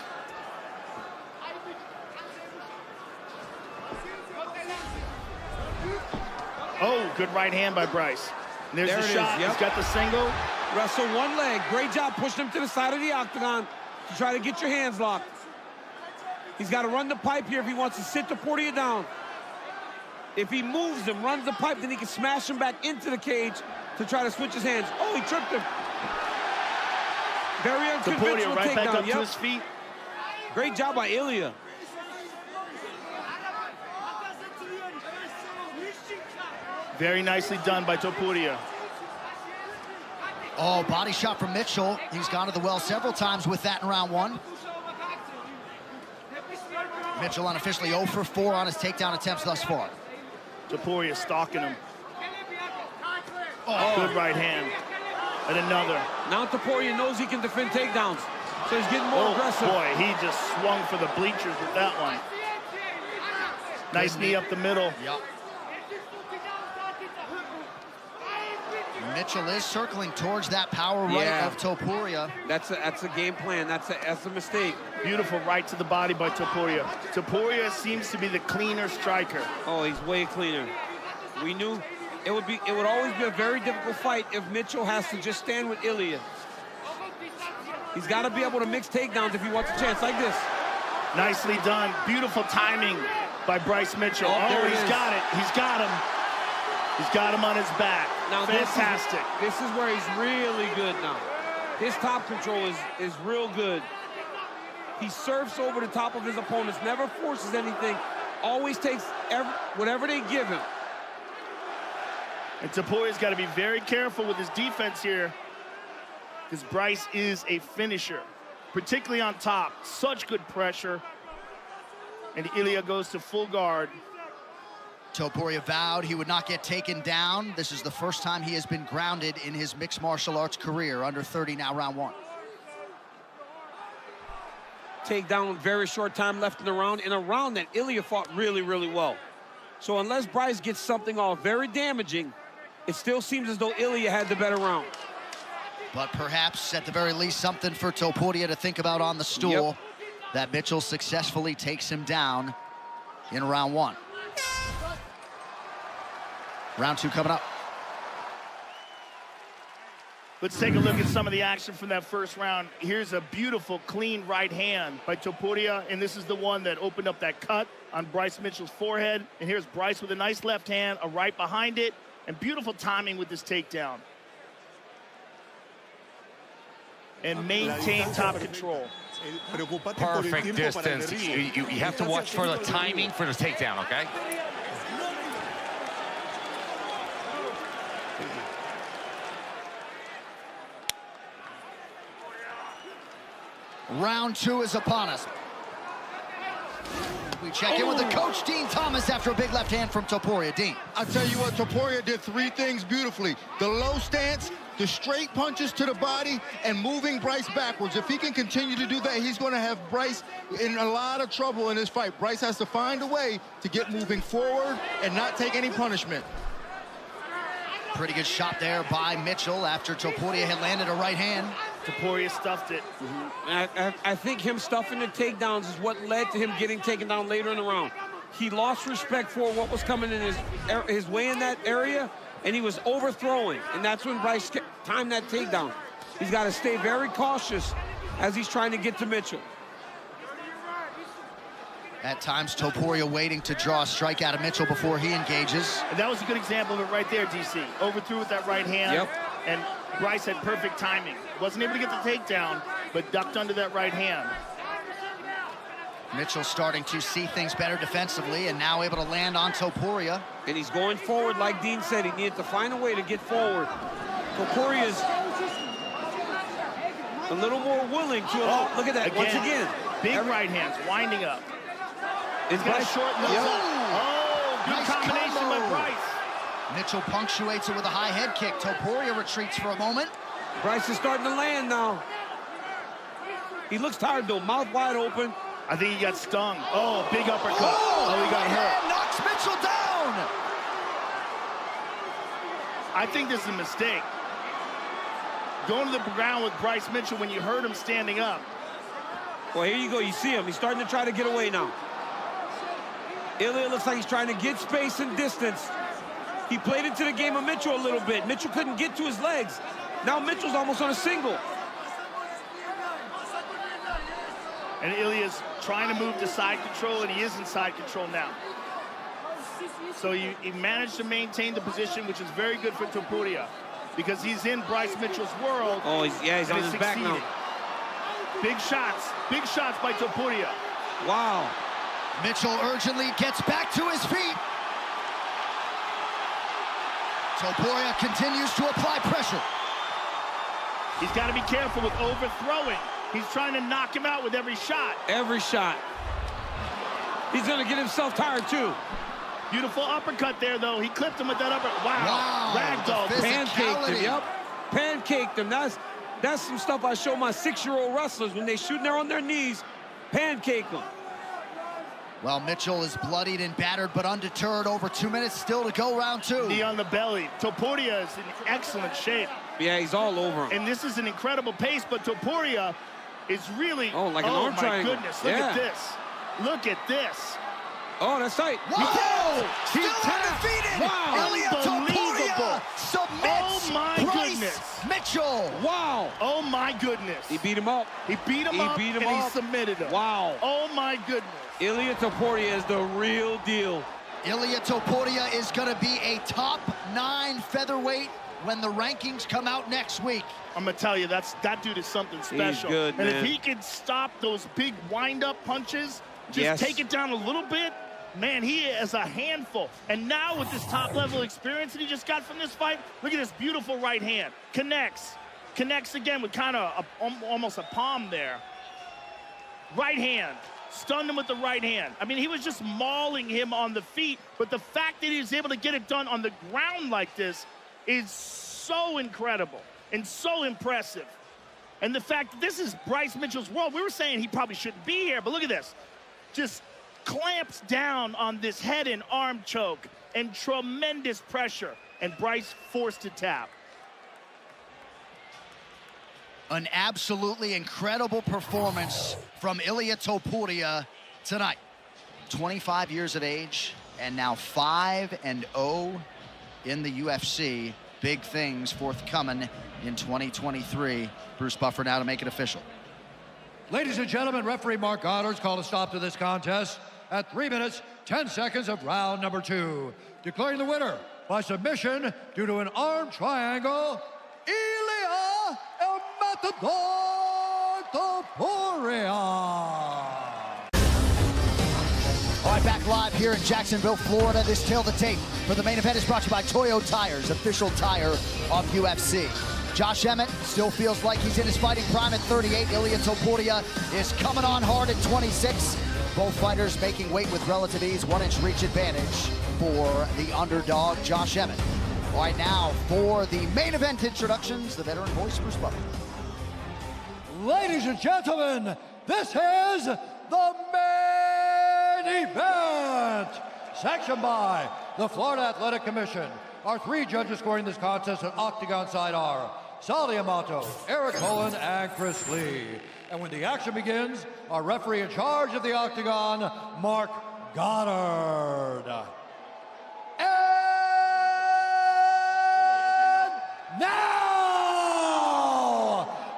Oh, good right hand by Bryce. And there's the shot. Yep. He's got the single. Wrestle one leg. Great job pushing him to the side of the octagon to try to get your hands locked. He's got to run the pipe here if he wants to sit Topuria down. If he moves him, runs the pipe, then he can smash him back into the cage to try to switch his hands. Oh, he tripped him. Very unconventional right takedown. Back up to his feet. Great job by ILIA. Very nicely done by Topuria. Oh, body shot from Mitchell. He's gone to the well several times with that in round one. Mitchell unofficially 0 for 4 on his takedown attempts thus far. Topuria stalking him. Oh, good right hand. And another. Now Topuria knows he can defend takedowns, so he's getting more aggressive. Boy, he just swung for the bleachers with that one. Nice knee up the middle. Yep. Mitchell is circling towards that power right of Topuria. That's a game plan. That's a mistake. Beautiful right to the body by Topuria. Topuria seems to be the cleaner striker. Oh, he's way cleaner. We knew it would always be a very difficult fight if Mitchell has to just stand with ILIA. He's got to be able to mix takedowns if he wants a chance like this. Nicely done. Beautiful timing by Bryce Mitchell. Oh, he's got it. He's got him. He's got him on his back. Now, fantastic. This is where he's really good now. His top control is real good. He surfs over the top of his opponents, never forces anything, always takes whatever they give him. And Topuria's got to be very careful with his defense here, because Bryce is a finisher, particularly on top. Such good pressure. And ILIA goes to full guard. Topuria vowed he would not get taken down. This is the first time he has been grounded in his mixed martial arts career. Under 30 now, round one. Takedown, very short time left in the round. In a round that ILIA fought really, really well. So unless Bryce gets something off very damaging, it still seems as though ILIA had the better round. But perhaps, at the very least, something for Topuria to think about on the stool. That Mitchell successfully takes him down in round one. Round two coming up. Let's take a look at some of the action from that first round. Here's a beautiful, clean right hand by Topuria, and this is the one that opened up that cut on Bryce Mitchell's forehead. And here's Bryce with a nice left hand, a right behind it, and beautiful timing with this takedown. And maintain top control. Perfect distance. You have to watch for the timing for the takedown, okay? Round two is upon us. We check in with the coach, Dean Thomas, after a big left hand from Topuria. Dean. I tell you what, Topuria did three things beautifully. The low stance, the straight punches to the body, and moving Bryce backwards. If he can continue to do that, he's going to have Bryce in a lot of trouble in this fight. Bryce has to find a way to get moving forward and not take any punishment. Pretty good shot there by Mitchell after Topuria had landed a right hand. Topuria stuffed it. I think him stuffing the takedowns is what led to him getting taken down later in the round. He lost respect for what was coming in his way in that area, and he was overthrowing, and that's when Bryce timed that takedown. He's got to stay very cautious as he's trying to get to Mitchell. At times, Topuria waiting to draw a strike out of Mitchell before he engages. And that was a good example of it right there, DC. Overthrew with that right hand. Yep. And Bryce had perfect timing. Wasn't able to get the takedown, but ducked under that right hand. Mitchell starting to see things better defensively and now able to land on Topuria. And he's going forward, like Dean said. He needed to find a way to get forward. Topuria's a little more willing to. Look at that, once again. Big right hands, winding up. He's got a short nose. Oh, good nice combination combo by Bryce. Mitchell punctuates it with a high head kick. Topuria retreats for a moment. Bryce is starting to land now. He looks tired though, mouth wide open. I think he got stung. Oh, big uppercut. Oh, he got hurt. Knocks Mitchell down. I think this is a mistake. Going to the ground with Bryce Mitchell when you heard him standing up. Well, here you go. You see him. He's starting to try to get away now. ILIA looks like he's trying to get space and distance. He played into the game of Mitchell a little bit. Mitchell couldn't get to his legs. Now Mitchell's almost on a single. And ILIA's trying to move to side control, and he is in side control now. So he managed to maintain the position, which is very good for Topuria, because he's in Bryce Mitchell's world. Oh, he's on his back now. Big shots by Topuria. Wow. Mitchell urgently gets back to his feet. Topuria continues to apply pressure. He's got to be careful with overthrowing. He's trying to knock him out with every shot. Every shot. He's going to get himself tired, too. Beautiful uppercut there, though. He clipped him with that uppercut. Wow. Ragdoll. Pancaked him, yep. Pancaked him. That's some stuff I show my 6-year-old wrestlers when they shooting there on their knees. Pancake them. Well, Mitchell is bloodied and battered, but undeterred. Over 2 minutes still to go, round two. Knee on the belly. Topuria is in excellent shape. Yeah, he's all over him. And this is an incredible pace, but Topuria is really... like an arm triangle. Oh, my goodness. Look at this. Look at this. Oh, that's tight. Whoa! Still undefeated. Wow. ILIA Topuria submits. Oh, my Bryce goodness. Mitchell. Wow. Oh, my goodness. He beat him up. He beat him up, and he submitted him. Wow. Oh, my goodness. ILIA Topuria is the real deal. ILIA Topuria is going to be a top 9 featherweight when the rankings come out next week. I'm going to tell you, that dude is something special. He's good, and man. if he can stop those big wind-up punches, just take it down a little bit, man, he is a handful. And now with this top-level experience that he just got from this fight, look at this beautiful right hand. Connects again with kind of almost a palm there. Right hand. Stunned him with the right hand. I mean, he was just mauling him on the feet, but the fact that he was able to get it done on the ground like this is so incredible and so impressive. And the fact that this is Bryce Mitchell's world, we were saying he probably shouldn't be here, but look at this. Just clamps down on this head and arm choke and tremendous pressure, and Bryce forced to tap. An absolutely incredible performance from ILIA Topuria tonight. 25 years of age and now 5-0 in the UFC. Big things forthcoming in 2023. Bruce Buffer now to make it official. Ladies and gentlemen, referee Mark Goddard's called a stop to this contest at 3 minutes, 10 seconds of round number 2. Declaring the winner by submission due to an arm triangle, ILIA El Matador Topuria. All right, back live here in Jacksonville, Florida. This Tail the Tape for the main event is brought to you by Toyo Tires, official tire of UFC. Josh Emmett still feels like he's in his fighting prime at 38. ILIA Topuria is coming on hard at 26. Both fighters making weight with relative ease. 1-inch reach advantage for the underdog, Josh Emmett. All right, now for the main event introductions, the veteran voice, Bruce Buffer. Ladies and gentlemen, this is the main event. Sanctioned by the Florida Athletic Commission, Our 3 judges scoring this contest at Octagon side are Sally Amato, Eric Cullen, and Chris Lee. And when the action begins, our referee in charge of the Octagon, Mark Goddard. And now,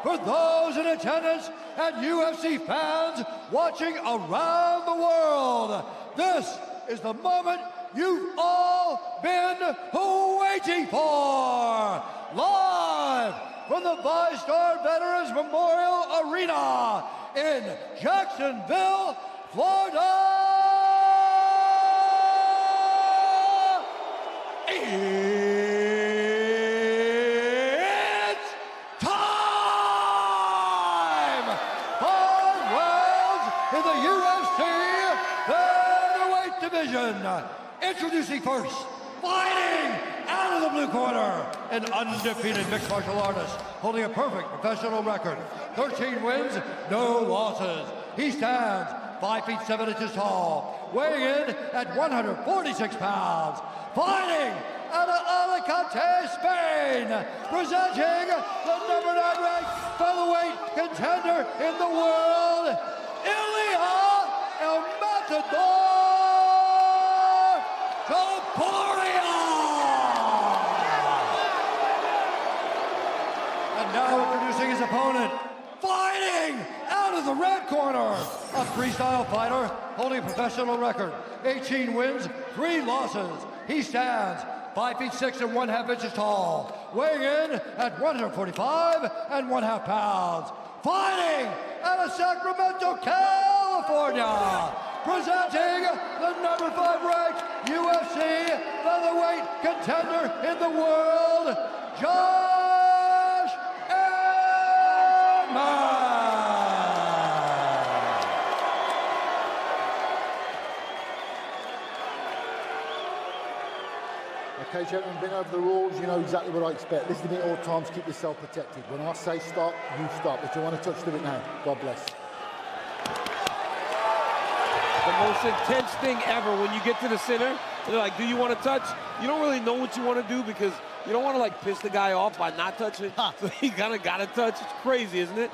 for those in attendance and UFC fans watching around the world, this is the moment you've all been waiting for. Live from the Five-Star Veterans Memorial Arena in Jacksonville, Florida. It's time! 5 rounds in the UFC featherweight division. Introducing first, fighting out of the blue corner, an undefeated mixed martial artist holding a perfect professional record. 13 wins, no losses. He stands 5 feet 7 inches tall, weighing in at 146 pounds. Fighting out of Alicante, Spain, presenting the #9 ranked featherweight contender in the world, ILIA El Matador TOPURIA! And now introducing his opponent, fighting out of the red corner, a freestyle fighter holding a professional record, 18 wins, 3 losses. He stands 5 feet 6 and 1/2 inches tall, weighing in at 145 1/2 pounds. Fighting out of Sacramento, California, presenting the #5 ranked UFC featherweight contender in the world, Josh Emmett. Okay, gentlemen, been over the rules, you know exactly what I expect. Listen to me at all times, keep yourself protected. When I say stop, you stop. If you want to touch, do it now. God bless. The most intense thing ever when you get to the center, they're like, do you want to touch? You don't really know what you want to do because you don't want to like piss the guy off by not touching. So you kind of got to touch. It's crazy, isn't it?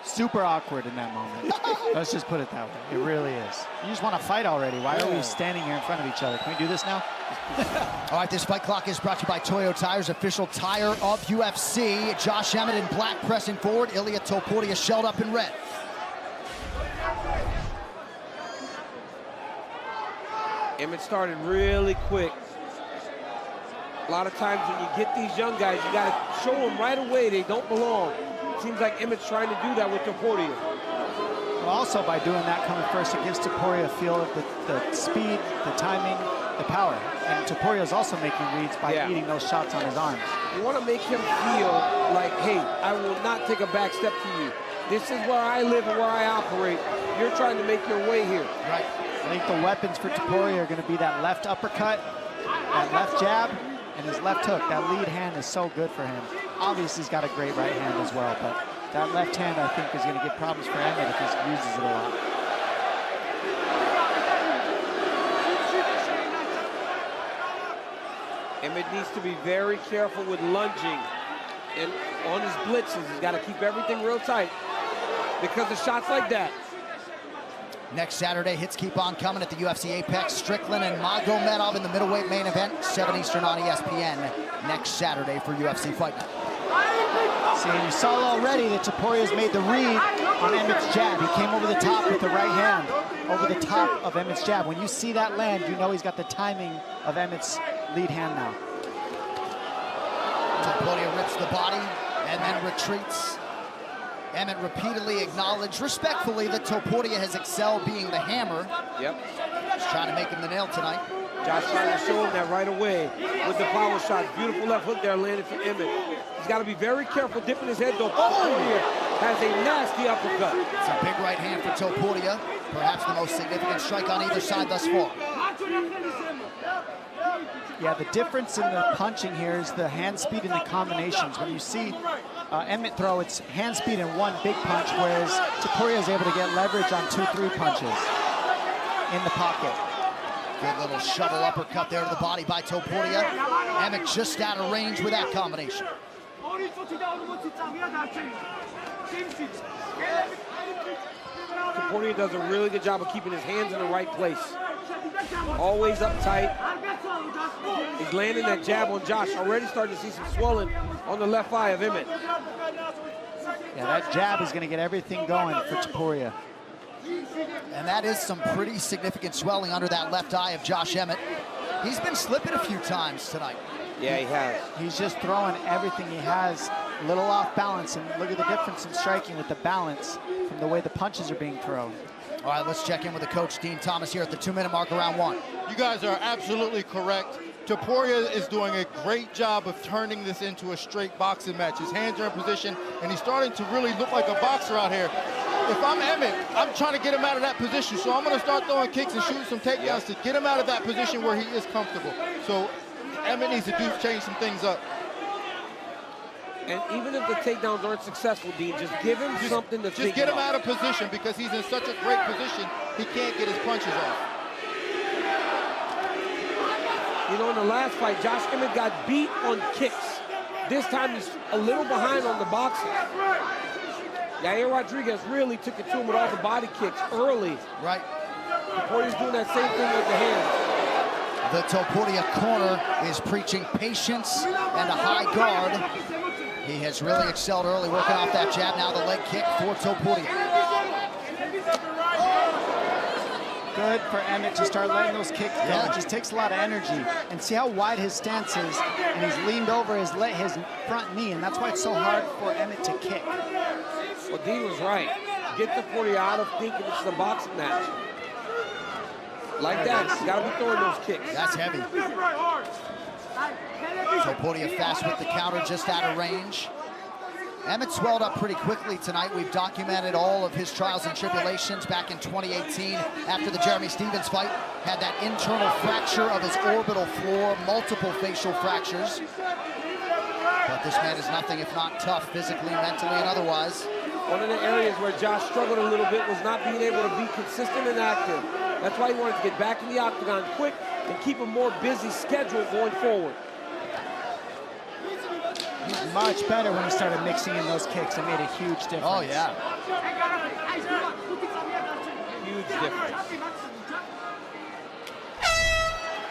Super awkward in that moment. Let's just put it that way. It really is. You just want to fight already. Why are we standing here in front of each other? Can we do this now? All right, this fight clock is brought to you by Toyo Tires, official tire of UFC. Josh Emmett in black pressing forward. Ilia Topuria shelled up in red. Emmett started really quick. A lot of times when you get these young guys, you got to show them right away they don't belong. Seems like Emmett's trying to do that with Topuria. Well, also by doing that, coming first, it gives Topuria a feel of the speed, the timing, the power. And Topuria is also making reads by eating those shots on his arms. You want to make him feel like, hey, I will not take a back step to you. This is where I live and where I operate. You're trying to make your way here. Right. I think the weapons for Topuria are going to be that left uppercut, that left jab, and his left hook. That lead hand is so good for him. Obviously, he's got a great right hand as well, but that left hand, I think, is going to give problems for Emmett if he uses it a lot. Emmett needs to be very careful with lunging and on his blitzes. He's got to keep everything real tight because of shots like that. Next Saturday, hits keep on coming at the UFC Apex. Strickland and Magomedov in the middleweight main event, 7 Eastern on ESPN next Saturday for UFC Fight Night. See, and you saw already that Topuria's made the read on Emmett's jab. He came over the top with the right hand, over the top of Emmett's jab. When you see that land, you know he's got the timing of Emmett's lead hand now. Topuria rips the body and then retreats. Emmett repeatedly acknowledged respectfully that Topuria has excelled being the hammer. Yep. He's trying to make him the nail tonight. Josh trying to show him that right away with the power shots. Beautiful left hook there landed for Emmett. He's got to be very careful dipping his head though. Topuria has a nasty uppercut. It's a big right hand for Topuria. Perhaps the most significant strike on either side thus far. Yeah, the difference in the punching here is the hand speed and the combinations. When you see Emmett throw, it's hand speed in one big punch, whereas Topuria is able to get leverage on 2-3 punches in the pocket. Good little shovel uppercut there to the body by Topuria. Emmett just out of range with that combination. Topuria does a really good job of keeping his hands in the right place. Always uptight. He's landing that jab on Josh. Already starting to see some swelling on the left eye of Emmett. Yeah, that jab is going to get everything going for Topuria. And that is some pretty significant swelling under that left eye of Josh Emmett. He's been slipping a few times tonight. Yeah, he has. He's just throwing everything he has, a little off balance, and look at the difference in striking with the balance from the way the punches are being thrown. All right, let's check in with the coach, Dean Thomas, here at the 2-minute mark of round 1. You guys are absolutely correct. Topuria is doing a great job of turning this into a straight boxing match. His hands are in position, and he's starting to really look like a boxer out here. If I'm Emmett, I'm trying to get him out of that position, so I'm going to start throwing kicks and shooting some takedowns to get him out of that position where he is comfortable. So Emmett needs to change some things up. And even if the takedowns aren't successful, Dean, just give him something to think Just get him about. out of position, because he's in such a great position, he can't get his punches off. You know, in the last fight, Josh Emmett got beat on kicks. This time he's a little behind on the boxing. Yair Rodriguez really took it to him with all the body kicks early. Right. Topuria's doing that same thing with the hands. The Topuria corner is preaching patience and a high guard. He has really excelled early, working off that jab. Now the leg kick for Topuria. Good for Emmett to start letting those kicks go. It just takes a lot of energy. And see how wide his stance is, and he's leaned over his front knee, and that's why it's so hard for Emmett to kick. Well, Dean was right. Get Topuria out of thinking it's a boxing match. Like that, you gotta be throwing those kicks. That's heavy. Topuria fast with the counter, just out of range. Emmett swelled up pretty quickly tonight. We've documented all of his trials and tribulations back in 2018 after the Jeremy Stevens fight. Had that internal fracture of his orbital floor, multiple facial fractures. But this man is nothing if not tough, physically, mentally, and otherwise. One of the areas where Josh struggled a little bit was not being able to be consistent and active. That's why he wanted to get back in the octagon quick and keep a more busy schedule going forward. He's much better when he started mixing in those kicks. It made a huge difference. Oh, yeah. Huge difference.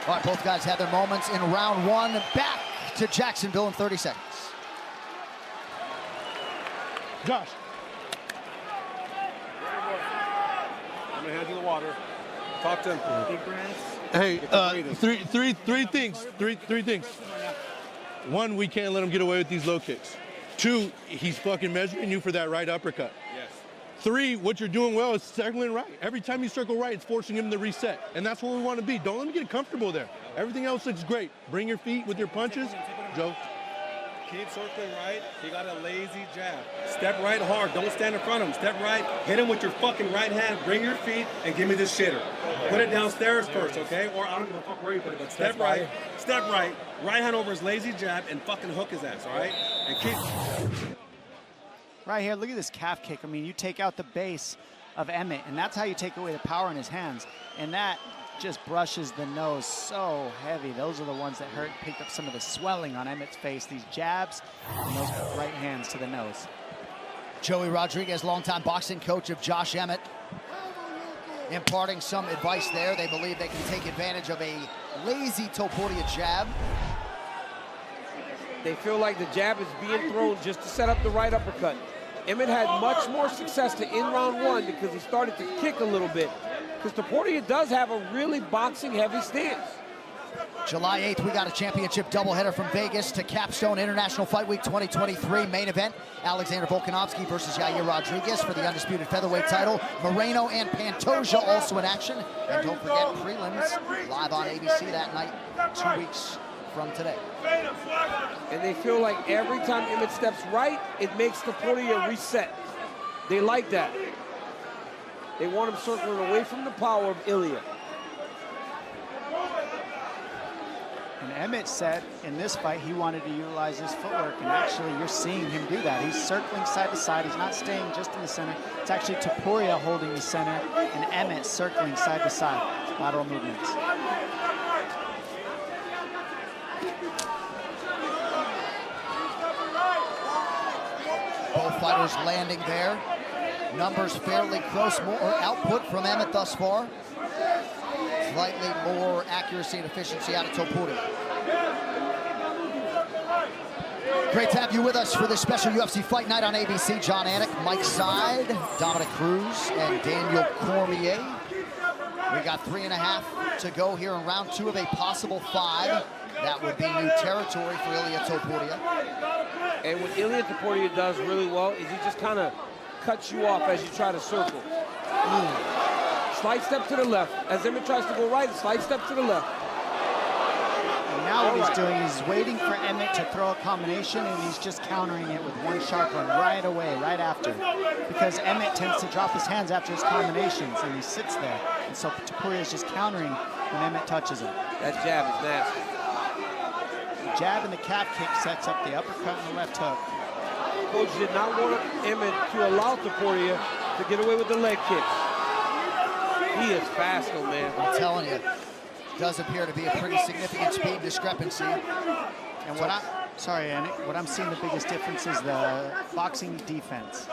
All right, both guys had their moments in round 1. Back to Jacksonville in 30 seconds. Josh. I'm gonna hand you the water. Talk to him. Deep breaths. Hey, three things. One, we can't let him get away with these low kicks. 2, he's fucking measuring you for that right uppercut. Yes. 3, what you're doing well is circling right. Every time you circle right, it's forcing him to reset. And that's where we want to be. Don't let him get comfortable there. Everything else looks great. Bring your feet with your punches. Joe. Keep circling right. He got a lazy jab. Step right hard. Don't stand in front of him. Step right. Hit him with your fucking right hand. Bring your feet and give me this shitter. Put it downstairs first, okay? Or I don't give a fuck where you put it, but step right. Step right. Right hand over his lazy jab and fucking hook his ass, all right? And keep. Right here, look at this calf kick. I mean, you take out the base of Emmett, and that's how you take away the power in his hands. And that just brushes the nose so heavy. Those are the ones that hurt, picked up some of the swelling on Emmett's face, these jabs and those right hands to the nose. Joey Rodriguez, longtime boxing coach of Josh Emmett, imparting some advice there. They believe they can take advantage of a lazy Topuria jab. They feel like the jab is being thrown just to set up the right uppercut. Emmett had much more success to end round 1 because he started to kick a little bit. Because Topuria does have a really boxing-heavy stance. July 8th, we got a championship doubleheader from Vegas to Capstone International Fight Week 2023. Main event, Alexander Volkanovski versus Yair Rodriguez for the undisputed featherweight title. Moreno and Pantoja also in action. And don't forget prelims live on ABC that night, 2 weeks from today. And they feel like every time Emmett steps right, it makes Topuria reset. They like that. They want him circling away from the power of ILIA. And Emmett said in this fight he wanted to utilize his footwork, and actually you're seeing him do that. He's circling side to side. He's not staying just in the center. It's actually Topuria holding the center and Emmett circling side to side. Lateral movements. Both fighters landing there. Numbers fairly close, more output from Emmett thus far. Slightly more accuracy and efficiency out of Topuria. Great to have you with us for this special UFC Fight Night on ABC. John Anik, Mike Side, Dominic Cruz, and Daniel Cormier. We got 3.5 to go here in round 2 of a possible 5. That would be new territory for ILIA Topuria. And what ILIA Topuria does really well is he just kind of cuts you off as you try to circle. Slight step to the left. As Emmett tries to go right, slight step to the left. And now what he's doing is waiting for Emmett to throw a combination, and he's just countering it with one sharp one right away, right after. Because Emmett tends to drop his hands after his combinations, and he sits there. And so Topuria is just countering when Emmett touches him. That jab is nasty. The jab and the calf kick sets up the uppercut and the left hook. Coach did not want Emmett to allow Topuria to get away with the leg kicks. He is fast, though, man. I'm telling you, does appear to be a pretty significant speed discrepancy. And what I'm seeing the biggest difference is the boxing defense.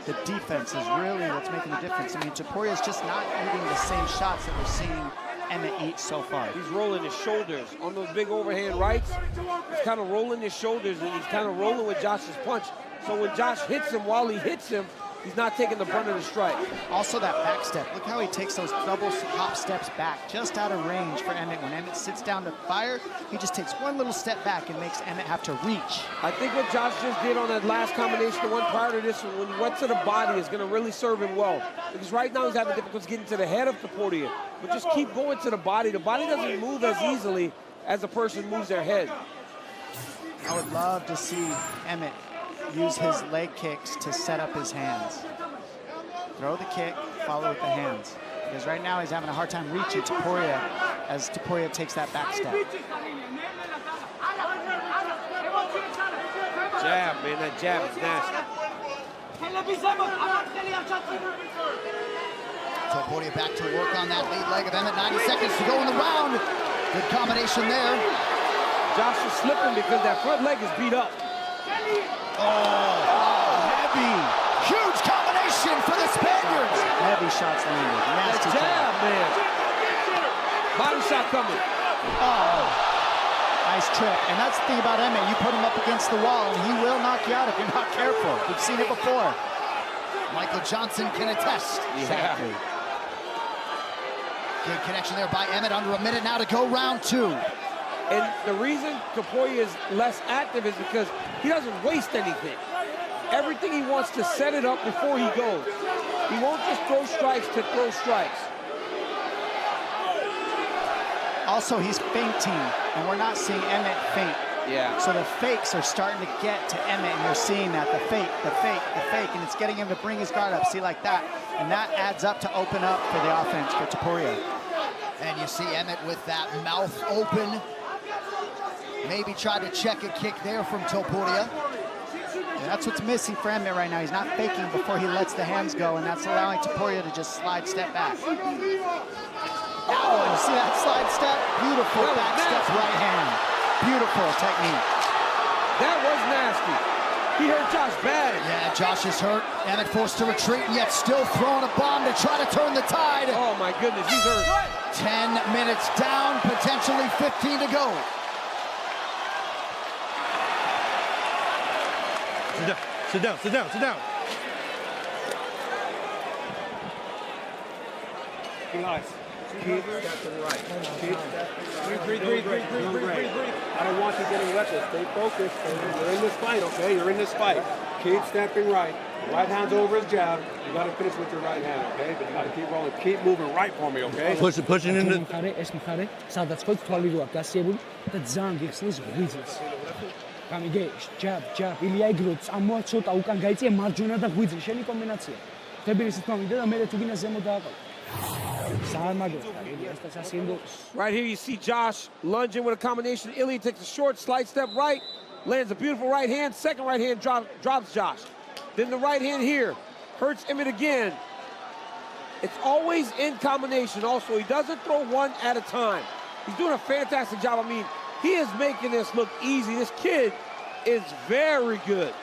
The defense is really what's making the difference. I mean, Topuria is just not eating the same shots that we're seeing Emmett eat so far. He's rolling his shoulders on those big overhand rights. He's kind of rolling his shoulders, and he's kind of rolling with Josh's punch. So when Josh hits him, while he hits him, he's not taking the brunt of the strike. Also that back step. Look how he takes those double hop steps back, just out of range for Emmett. When Emmett sits down to fire, he just takes one little step back and makes Emmett have to reach. I think what Josh just did on that last combination, the one prior to this one, when he went to the body, is going to really serve him well. Because right now he's having difficulty getting to the head of Topuria. But just keep going to the body. The body doesn't move as easily as a person moves their head. I would love to see Emmett use his leg kicks to set up his hands. Throw the kick, follow with the hands. Because right now he's having a hard time reaching Topuria as Topuria takes that back step. Jab, man, that jab is nasty. Topuria back to work on that lead leg of Emmett. 90 seconds to go in the round. Good combination there. Josh is slipping because that front leg is beat up. Oh, heavy. Huge combination for the Spaniards. Heavy shots landed. Nasty jab, man. Body shot coming. Oh, nice trip. And that's the thing about Emmett. You put him up against the wall, and he will knock you out if you're not careful. We've seen it before. Michael Johnson can attest. Exactly. Good connection there by Emmett. Under a minute now to go, round 2. And the reason Topuria is less active is because he doesn't waste anything. Everything he wants to set it up before he goes. He won't just throw strikes to throw strikes. Also, he's feinting, and we're not seeing Emmett feint. Yeah. So the fakes are starting to get to Emmett, and you're seeing that, the fake, the fake, the fake, and it's getting him to bring his guard up, see, like that. And that adds up to open up for the offense for Topuria. And you see Emmett with that mouth open. Maybe tried to check a kick there from Topuria. And that's what's missing for Emmett right now. He's not faking before he lets the hands go, and that's allowing Topuria to just slide step back. That one, you see that slide step? Beautiful back step right hand. Beautiful technique. That was nasty. He hurt Josh bad. Yeah, Josh is hurt. Emmett forced to retreat, and yet still throwing a bomb to try to turn the tide. Oh my goodness, he's hurt. 10 minutes down, potentially 15 to go. Sit down, sit down, sit down. Be nice. Keep stepping right. Breathe. I don't want you getting reckless. Stay focused. You're in this fight, okay? You're in this fight. Keep stepping right. Right hand's over his jab. You got to finish with your right hand, okay? But you got to keep rolling. Keep moving right for me, okay? Pushing into... jab, ILIA იგროც ამოა ცოტა უკან გაიწია მარჯვენა და ღვიძლი შენი კომბინაცია. Febres თვამიდა და მე თუ გინდა ზემო დააყო. Right here you see Josh lunging with a combination. ILIA takes a short slide step right, lands a beautiful right hand. Second right hand drops Josh. Then the right hand here hurts Emmett again. It's always in combination. Also, he doesn't throw one at a time. He's doing a fantastic job. I mean, he is making this look easy. This kid is very good.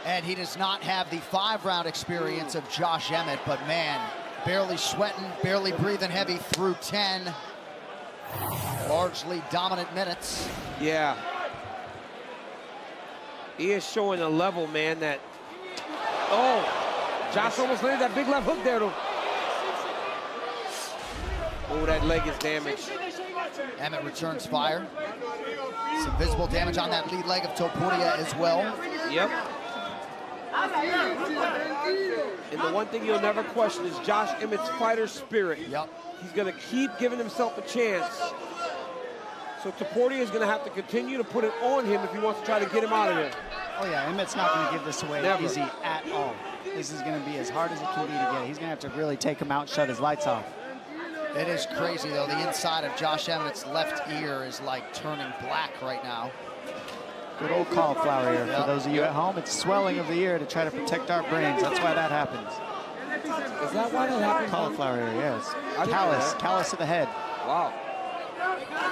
And he does not have the 5-round experience of Josh Emmett, but man, barely sweating, barely breathing heavy through 10. Largely dominant minutes. Yeah. He is showing a level, man, that... Oh, Josh almost landed that big left hook there, though. Oh, that leg is damaged. Emmett returns fire. Some visible damage on that lead leg of Topuria as well. Yep. And the one thing you'll never question is Josh Emmett's fighter spirit. Yep. He's going to keep giving himself a chance. So Topuria is going to have to continue to put it on him if he wants to try to get him out of there. Oh yeah, Emmett's not going to give this away Never. easy at all. This is going to be as hard as it can be to get. He's going to have to really take him out and shut his lights off. It is crazy, though. The inside of Josh Emmett's left ear is like turning black right now. Good old cauliflower ear. For those of you at home, it's swelling of the ear to try to protect our brains. That's why that happens. Is that why that happens? Cauliflower ear, yes. Callus of the head. Wow.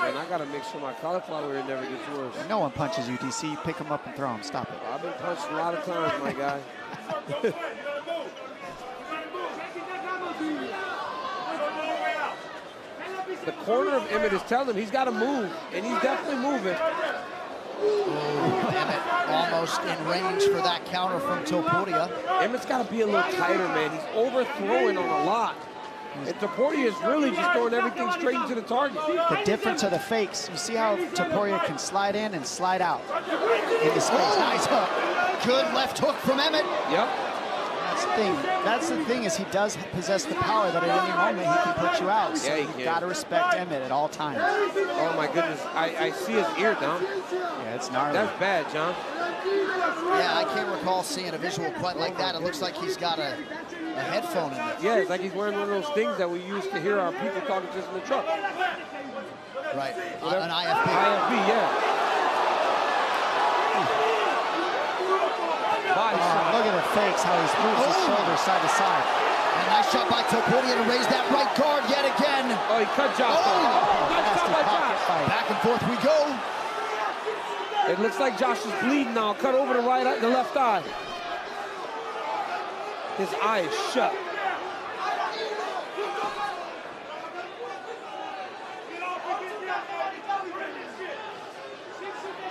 Man, I got to make sure my cauliflower ear never gets worse. No one punches you, DC. Pick him up and throw him. Stop it. I've been punched a lot of times, my guy. The corner of Emmett is telling him he's got to move, and he's definitely moving. Emmett almost in range for that counter from Topuria. Emmett's got to be a little tighter, man. He's overthrowing on a lot. And Topuria is really just throwing everything straight into the target. The difference of the fakes. You see how Topuria can slide in and slide out into space. Nice hook. Good left hook from Emmett. Yep. That's the thing is he does possess the power that at any moment he can put you out. So Yeah, you got to respect Emmett at all times. Oh my goodness, I see his ear, Dom. Yeah, it's gnarly. That's bad, John. Yeah, I can't recall seeing a visual quite like that. It looks like he's got a headphone in it. Yeah, it's like he's wearing one of those things that we used to hear our people talking to us in the truck. Right, Whatever. an IFB. IFB, yeah. Look at the fakes, how he moves his shoulders side to side. And nice shot by Topuria to raise that right guard yet again. Oh, he cut Josh. Nice shot by Josh. Back and forth we go. It looks like Josh is bleeding now. Cut over the the left eye. His eye is shut.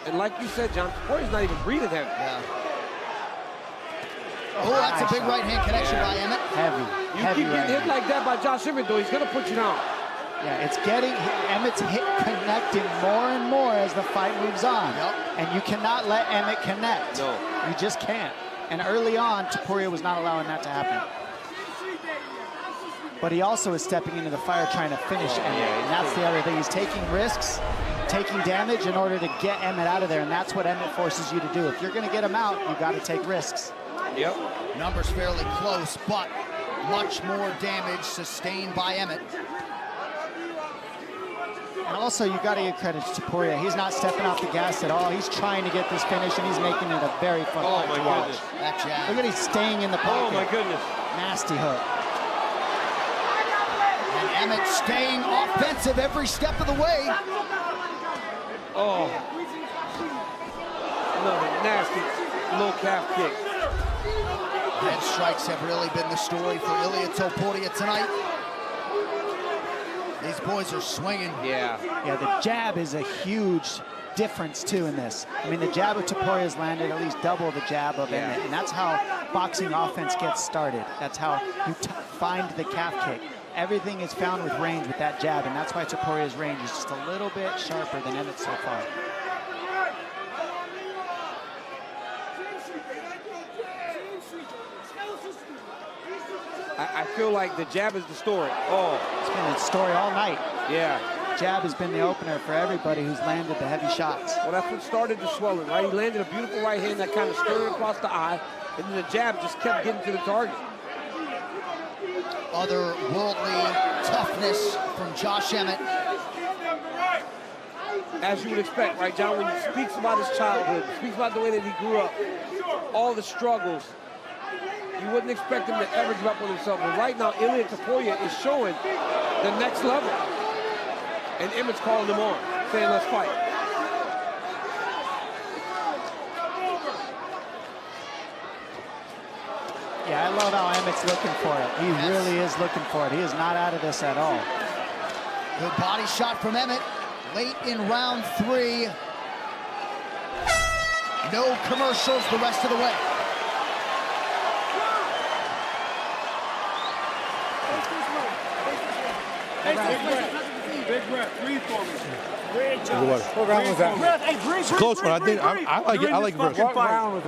And like you said, John, Topuria's not even breathing heavy. Yeah. Oh, that's a big right-hand connection by Emmett. Heavy. You keep getting hit like that by Josh Emmett, though, he's going to put you down. Yeah, it's getting, Emmett's connecting more and more as the fight moves on. Yep. And you cannot let Emmett connect. No. You just can't. And early on, Topuria was not allowing that to happen. But he also is stepping into the fire trying to finish Emmett. And that's the other thing. He's taking risks, taking damage in order to get Emmett out of there. And that's what Emmett forces you to do. If you're going to get him out, you've got to take risks. Yep. Numbers fairly close, but much more damage sustained by Emmett. And also, you got to give credit to Topuria. He's not stepping off the gas at all. He's trying to get this finish, and he's making it a very fun fight to watch. That jab. Look at he's staying in the pocket. Oh, my goodness. Nasty hook. And Emmett staying offensive every step of the way. Oh. Another nasty low calf kick. Head strikes have really been the story for ILIA Topuria tonight. These boys are swinging. Yeah, the jab is a huge difference, too, in this. I mean, the jab of Topuria's landed at least double the jab of Emmett, and that's how boxing offense gets started. That's how you find the calf kick. Everything is found with range with that jab, and that's why Topuria's range is just a little bit sharper than Emmett's so far. I feel like the jab is the story. Oh. It's been the story all night. Yeah. Jab has been the opener for everybody who's landed the heavy shots. Well, that's what started the swelling, right? He landed a beautiful right hand that kind of stirred across the eye, and then the jab just kept getting to the target. Otherworldly toughness from Josh Emmett. As you would expect, right, John, when he speaks about his childhood, speaks about the way that he grew up, all the struggles. You wouldn't expect him to ever give up on himself. But right now, ILIA Topuria is showing the next level. And Emmett's calling him on, saying, let's fight. Yeah, I love how Emmett's looking for it. He really is looking for it. He is not out of this at all. Good body shot from Emmett late in round 3. No commercials the rest of the way. Big breath, breathe for me. What round was that? Close one. I think I like it. I like it.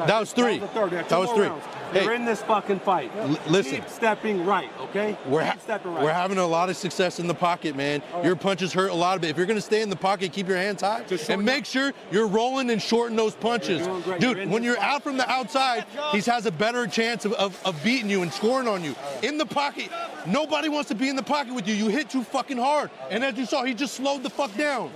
That was 3. That was 3. Hey, you're in this fucking fight. Listen. Keep stepping right, okay? Keep stepping right. We're having a lot of success in the pocket, man. Your punches hurt a lot of it. If you're going to stay in the pocket, keep your hands high and make sure you're rolling and shorting those punches. Dude, when you're out from the outside, he has a better chance of beating you and scoring on you. In the pocket, nobody wants to be in the pocket with you. You hit too fucking hard. And as you saw, he just slowed the fuck down.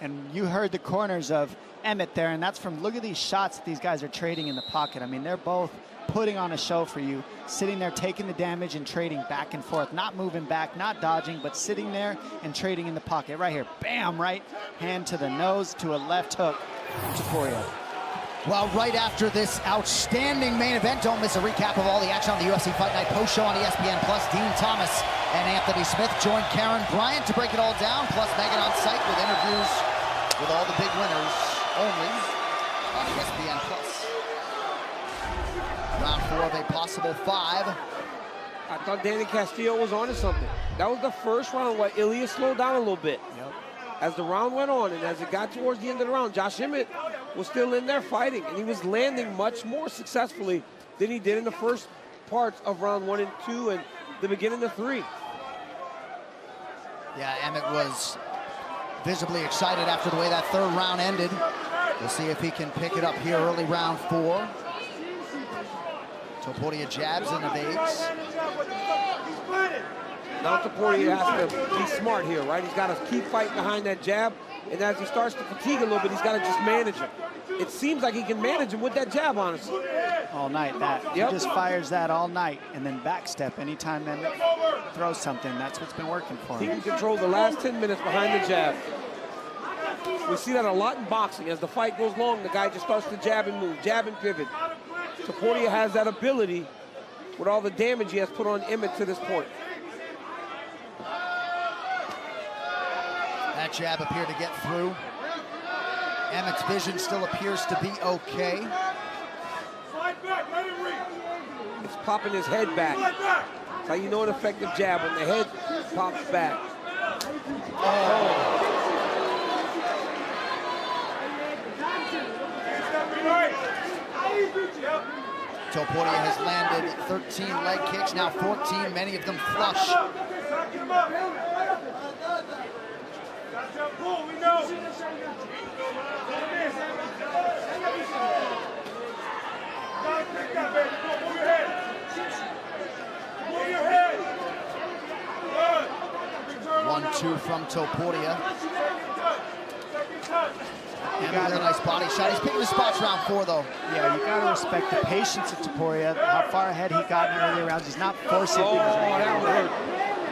And you heard the corners of Emmett there, and that's from, look at these shots that these guys are trading in the pocket. I mean, they're both putting on a show for you, sitting there taking the damage and trading back and forth, not moving back, not dodging, but sitting there and trading in the pocket. Right here, bam, right hand to the nose to a left hook from Topuria. Well, right after this outstanding main event, don't miss a recap of all the action on the UFC Fight Night post show on ESPN+. Dean Thomas and Anthony Smith join Karen Bryant to break it all down, plus Megan on site with interviews with all the big winners only on ESPN+. Round 4 of a possible 5. I thought Danny Castillo was onto something. That was the first round where ILIA slowed down a little bit. Yep. As the round went on and as it got towards the end of the round, Josh Emmett was still in there fighting, and he was landing much more successfully than he did in the first parts of round 1 and 2 and the beginning of 3. Yeah, Emmett was visibly excited after the way that 3rd round ended. We'll see if he can pick it up here early round 4. Topuria jabs and evades. Now Topuria has to be smart here, right? He's got to keep fighting behind that jab, and as he starts to fatigue a little bit, he's got to just manage him. It seems like he can manage him with that jab, honestly. All night, that. Yep. He just fires that all night, and then backstep anytime Emmett throws something. That's what's been working for him. He can control the last 10 minutes behind the jab. We see that a lot in boxing. As the fight goes long, the guy just starts to jab and move, jab and pivot. Topuria has that ability with all the damage he has put on Emmett to this point. That jab appeared to get through. Emmett's vision still appears to be okay. It's popping his head back. That's how you know an effective jab, when the head pops back. Oh. Topuria has landed 13 leg kicks, now 14, many of them flush. One-two from Topuria. And a really nice body shot. He's picking his spots round 4, though. Yeah, you got to respect the patience of Topuria, how far ahead he got in earlier rounds. He's not forcing things right now.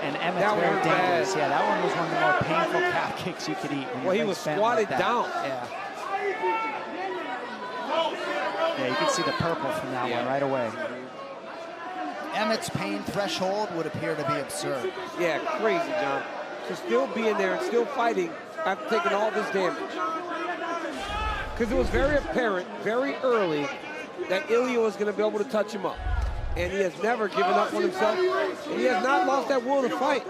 And Emmett's very dangerous. Yeah, that one was one of the more painful calf kicks you could eat. Well, he was squatted down. Yeah. Yeah, you can see the purple from that one right away. Emmett's pain threshold would appear to be absurd. Yeah, crazy, John. To still be in there and still fighting after taking all this damage. Because it was very apparent, very early, that ILIA was going to be able to touch him up. And he has never given up on himself. And he has not lost that will to fight.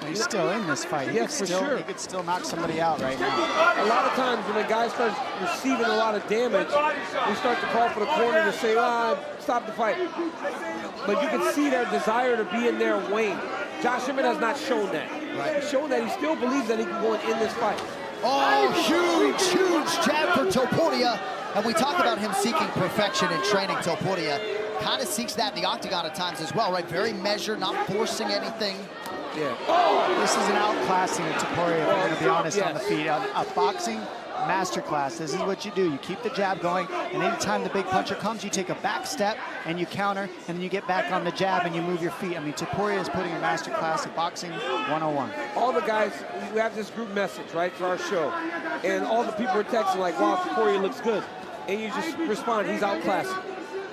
He's still in this fight. Yes, for sure. He could still knock somebody out right now. A lot of times when a guy starts receiving a lot of damage, we start to call for the corner to say, stop the fight. But you can see their desire to be in there wane. Josh Emmett has not shown that. Right. He's shown that he still believes that he can go and end this fight. Oh, huge jab for Topuria. And we talk about him seeking perfection in training. Topuria kind of seeks that in the octagon at times as well, right? Very measured, not forcing anything. Yeah. Oh, this is an outclassing of Topuria, if we're going to be honest, on the feet. Boxing, masterclass. This is what you do. You keep the jab going, and anytime the big puncher comes, you take a back step and you counter, and then you get back on the jab and you move your feet. I mean, Topuria is putting a masterclass of boxing 101. All the guys, we have this group message, right, for our show, and all the people are texting like, wow, Topuria looks good. And you just respond, he's outclassed.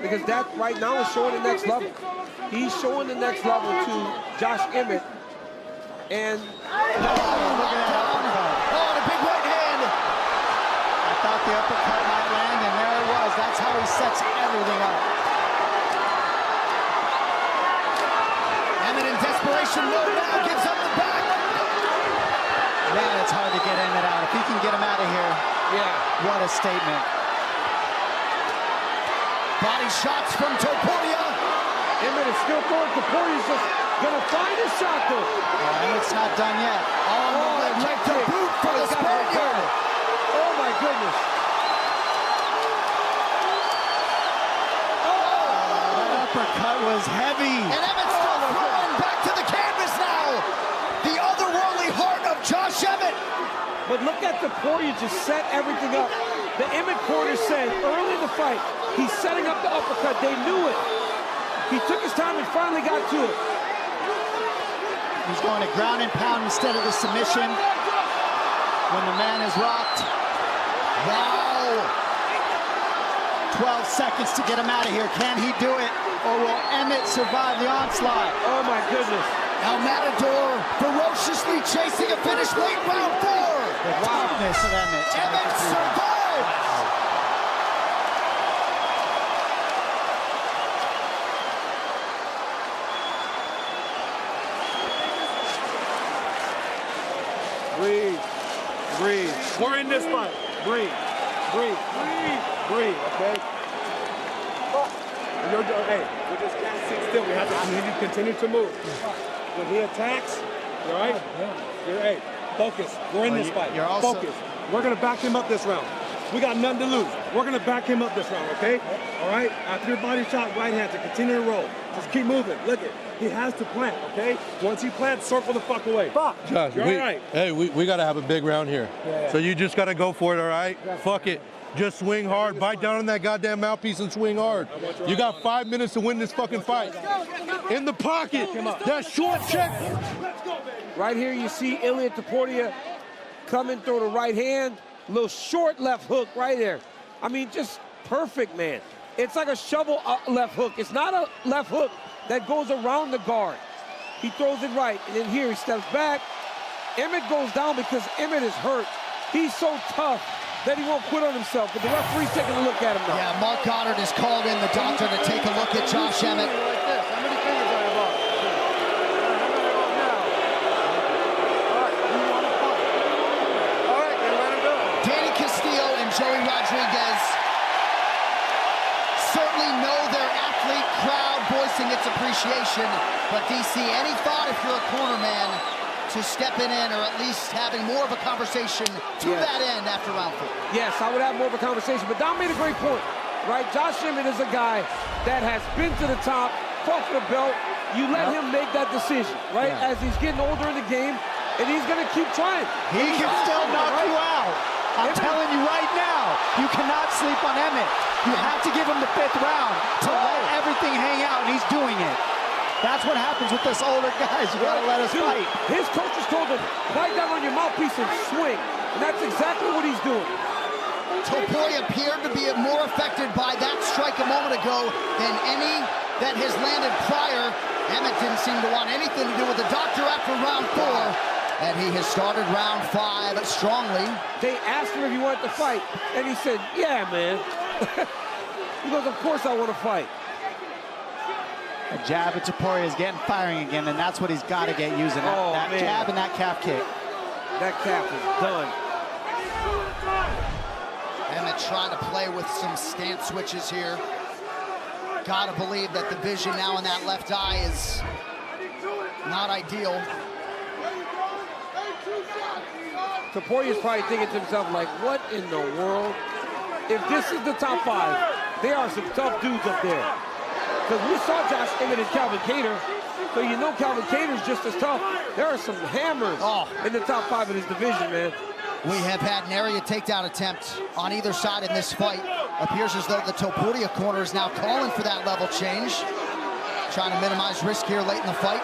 Because that right now is showing the next level. He's showing the next level to Josh Emmett. And look at that uppercut. Oh, and a big right hand. I thought the uppercut might land, and there it was. That's how he sets everything up. Emmett in desperation mode now gives up the back. Man, it's hard to get Emmett out. If he can get him out of here, yeah, what a statement. Body shots from Topuria. Emmett is still going. Topuria's just gonna find his shot though. Emmett's not done yet. Oh, leg to boot for the Spaniard. Oh my goodness. Oh, that uppercut was heavy. And Emmett's still throwing back to the canvas now. The otherworldly heart of Josh Emmett. But look at Topuria just set everything up. The Emmett corner said early in the fight, he's setting up the uppercut. They knew it. He took his time and finally got to it. He's going to ground and pound instead of the submission when the man is rocked. Wow. 12 seconds to get him out of here. Can he do it, or will Emmett survive the onslaught? Oh my goodness. El Matador ferociously chasing a finish late round 4. The toughness of Emmett. Emmett survives. Breathe, breathe. We're in this fight. Breathe, breathe, breathe, breathe, okay? Hey, we just can't sit still. We have to continue to move. When he attacks, you all right? Hey, focus. We're in this fight. You're also focus. We're going to back him up this round. We got nothing to lose. We're going to back him up this round, okay? All right? After your body shot, right hand to continue to roll. Just keep moving. Look it. He has to plant, okay? Once he plants, circle the fuck away. Fuck. Josh, you're all right. Hey, we got to have a big round here. Yeah. So you just got to go for it, all right? Fuck it. Just swing hard. Bite down on that goddamn mouthpiece and swing hard. You got 5 minutes to win this fucking fight. In the pocket. That short check. Right here, you see ILIA Topuria coming through the right hand. Little short left hook right there. I mean, just perfect, man. It's like a shovel left hook. It's not a left hook that goes around the guard. He throws it right, and then here he steps back. Emmett goes down because Emmett is hurt. He's so tough that he won't quit on himself, but the referee's taking a look at him now. Yeah, Mark Goddard has called in the doctor to take a look at Josh Emmett. How many fingers I have up? Danny Castillo and Joey Rodriguez certainly know their athlete crowd voicing its appreciation, but DC, any thought if you're a corner man to stepping in or at least having more of a conversation to that end after round 4? Yes, I would have more of a conversation, but Don made a great point, right? Josh Emmett is a guy that has been to the top, fought for the belt. You let him make that decision, right? As he's getting older in the game, and he's gonna keep trying. He can still knock you out. I'm telling you right now, you cannot sleep on Emmett. You have to give him the 5th round to let everything hang out, and he's doing it. That's what happens with us older guys. You gotta let us fight. His coaches told him, bite down on your mouthpiece and swing. And that's exactly what he's doing. Topuria appeared to be more affected by that strike a moment ago than any that has landed prior. Emmett didn't seem to want anything to do with the doctor after round 4. And he has started round 5 strongly. They asked him if he wanted to fight, and he said, yeah, man. He goes, of course I want to fight. A jab at Topuria is getting firing again, and that's what he's got to get using. That jab and that calf kick. That calf is done. Emmett trying to play with some stance switches here. Gotta believe that the vision now in that left eye is not ideal. Topuria's probably thinking to himself, like, what in the world? If this is the top 5, there are some tough dudes up there. Because we saw Josh Emmett and Calvin Kattar, so you know Calvin Cater's just as tough. There are some hammers in the top 5 of this division, man. We have had an area takedown attempt on either side in this fight. Appears as though the Topuria corner is now calling for that level change. Trying to minimize risk here late in the fight.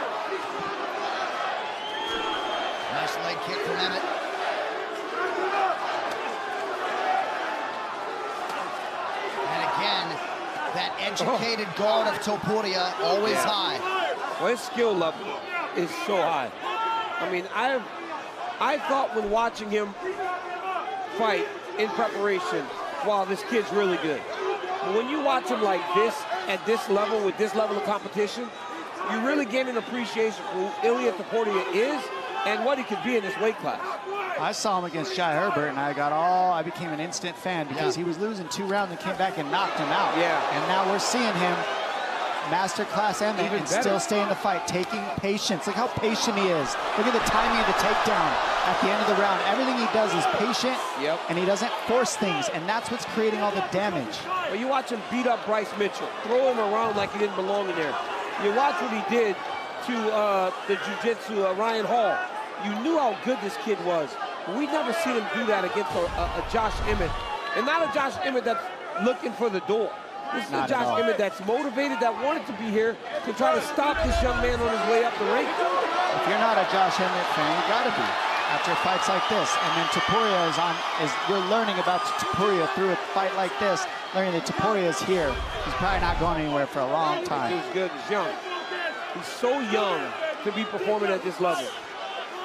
Nice leg kick from Emmett. And again, that educated guard of Topuria, always high. Well, his skill level is so high. I mean, I thought when watching him fight in preparation, wow, this kid's really good. But when you watch him like this, at this level, with this level of competition, you really gain an appreciation for who ILIA Topuria is and what he could be in this weight class. I saw him against Jai Herbert, and I became an instant fan because he was losing 2 rounds and came back and knocked him out. Yeah. And now we're seeing him masterclass Emmett and still stay in the fight, taking patience. Look how patient he is. Look at the timing of the takedown at the end of the round. Everything he does is patient, and he doesn't force things, and that's what's creating all the damage. Well, you watch him beat up Bryce Mitchell, throw him around like he didn't belong in there. You watch what he did to the jiu-jitsu Ryan Hall. You knew how good this kid was. We've never seen him do that against a Josh Emmett. And not a Josh Emmett that's looking for the door. This is a Josh Emmett that's motivated, that wanted to be here to try to stop this young man on his way up the ring. If you're not a Josh Emmett fan, you gotta be after fights like this. And then Topuria we're learning about Topuria through a fight like this, learning that Topuria is here. He's probably not going anywhere for a long time. He's good, he's young. He's so young to be performing at this level.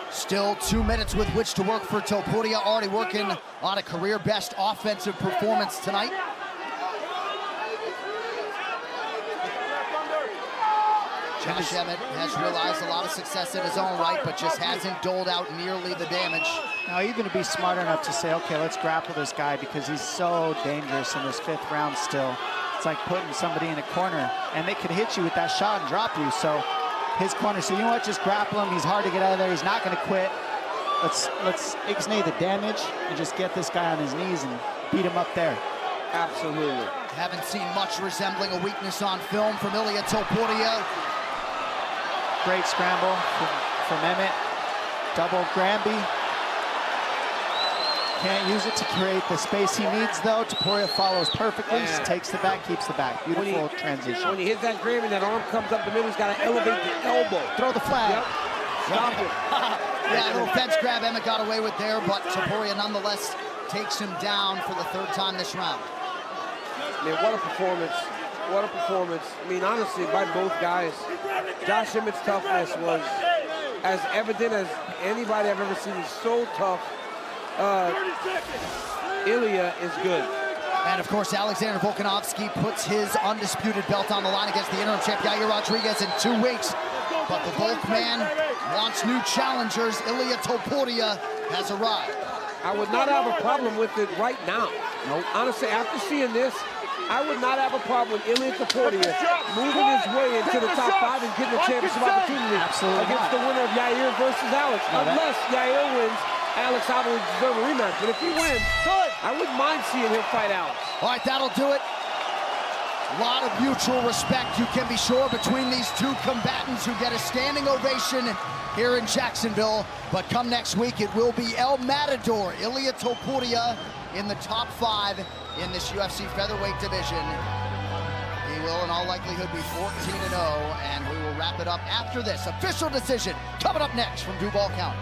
Still 2 minutes with which to work for Topuria, already working on a career-best offensive performance tonight. Josh Emmett has realized a lot of success in his own right, but just hasn't doled out nearly the damage. Now, even to be smart enough to say, okay, let's grapple this guy because he's so dangerous in this 5th round still. It's like putting somebody in a corner, and they could hit you with that shot and drop you. So his corner, so you know what, just grapple him. He's hard to get out of there. He's not going to quit. Let's ixnay the damage and just get this guy on his knees and beat him up there. Absolutely. Haven't seen much resembling a weakness on film from ILIA Topuria. Great scramble from Emmett. Double Granby. Can't use it to create the space he needs, though. Topuria follows perfectly. Just takes the back, keeps the back. Beautiful transition. When he hits that Granby, that arm comes up the middle. He's got to elevate the elbow. Throw the flag. Yep. Stop it. Yeah, a little fence grab Emmett got away with there, but Topuria nonetheless takes him down for the 3rd time this round. I mean, what a performance. What a performance. I mean, honestly, by both guys, Josh Emmett's toughness was as evident as anybody I've ever seen. He's so tough. ILIA is good. And of course, Alexander Volkanovski puts his undisputed belt on the line against the interim champ Yair Rodriguez in 2 weeks. But the Volk man wants new challengers. ILIA Topuria has arrived. I would not have a problem with it right now. Nope. Honestly, after seeing this, I would not have a problem with ILIA Topuria moving his way into the top 5 and getting a championship opportunity against the winner of Yair versus Alex. Unless Yair wins, Alex obviously deserves a rematch. But if he wins, I wouldn't mind seeing him fight Alex. All right, that'll do it. A lot of mutual respect, you can be sure, between these 2 combatants who get a standing ovation here in Jacksonville. But come next week, it will be El Matador, ILIA Topuria, in the top 5 in this UFC featherweight division. He will, in all likelihood, be 14-0, and we will wrap it up after this official decision coming up next from Duval County.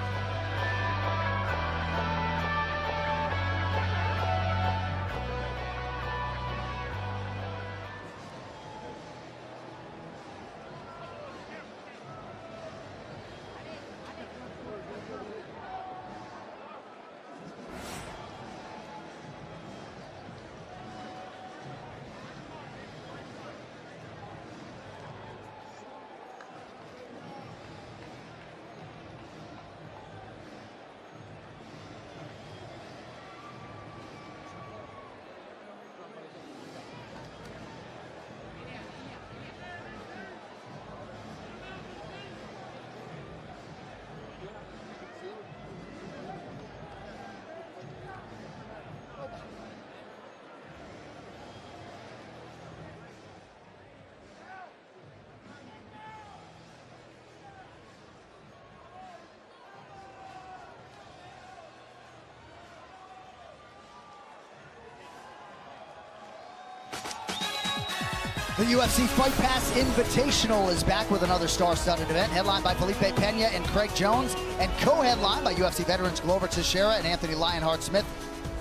The UFC Fight Pass Invitational is back with another star-studded event, headlined by Felipe Pena and Craig Jones, and co-headlined by UFC veterans Glover Teixeira and Anthony Lionheart-Smith,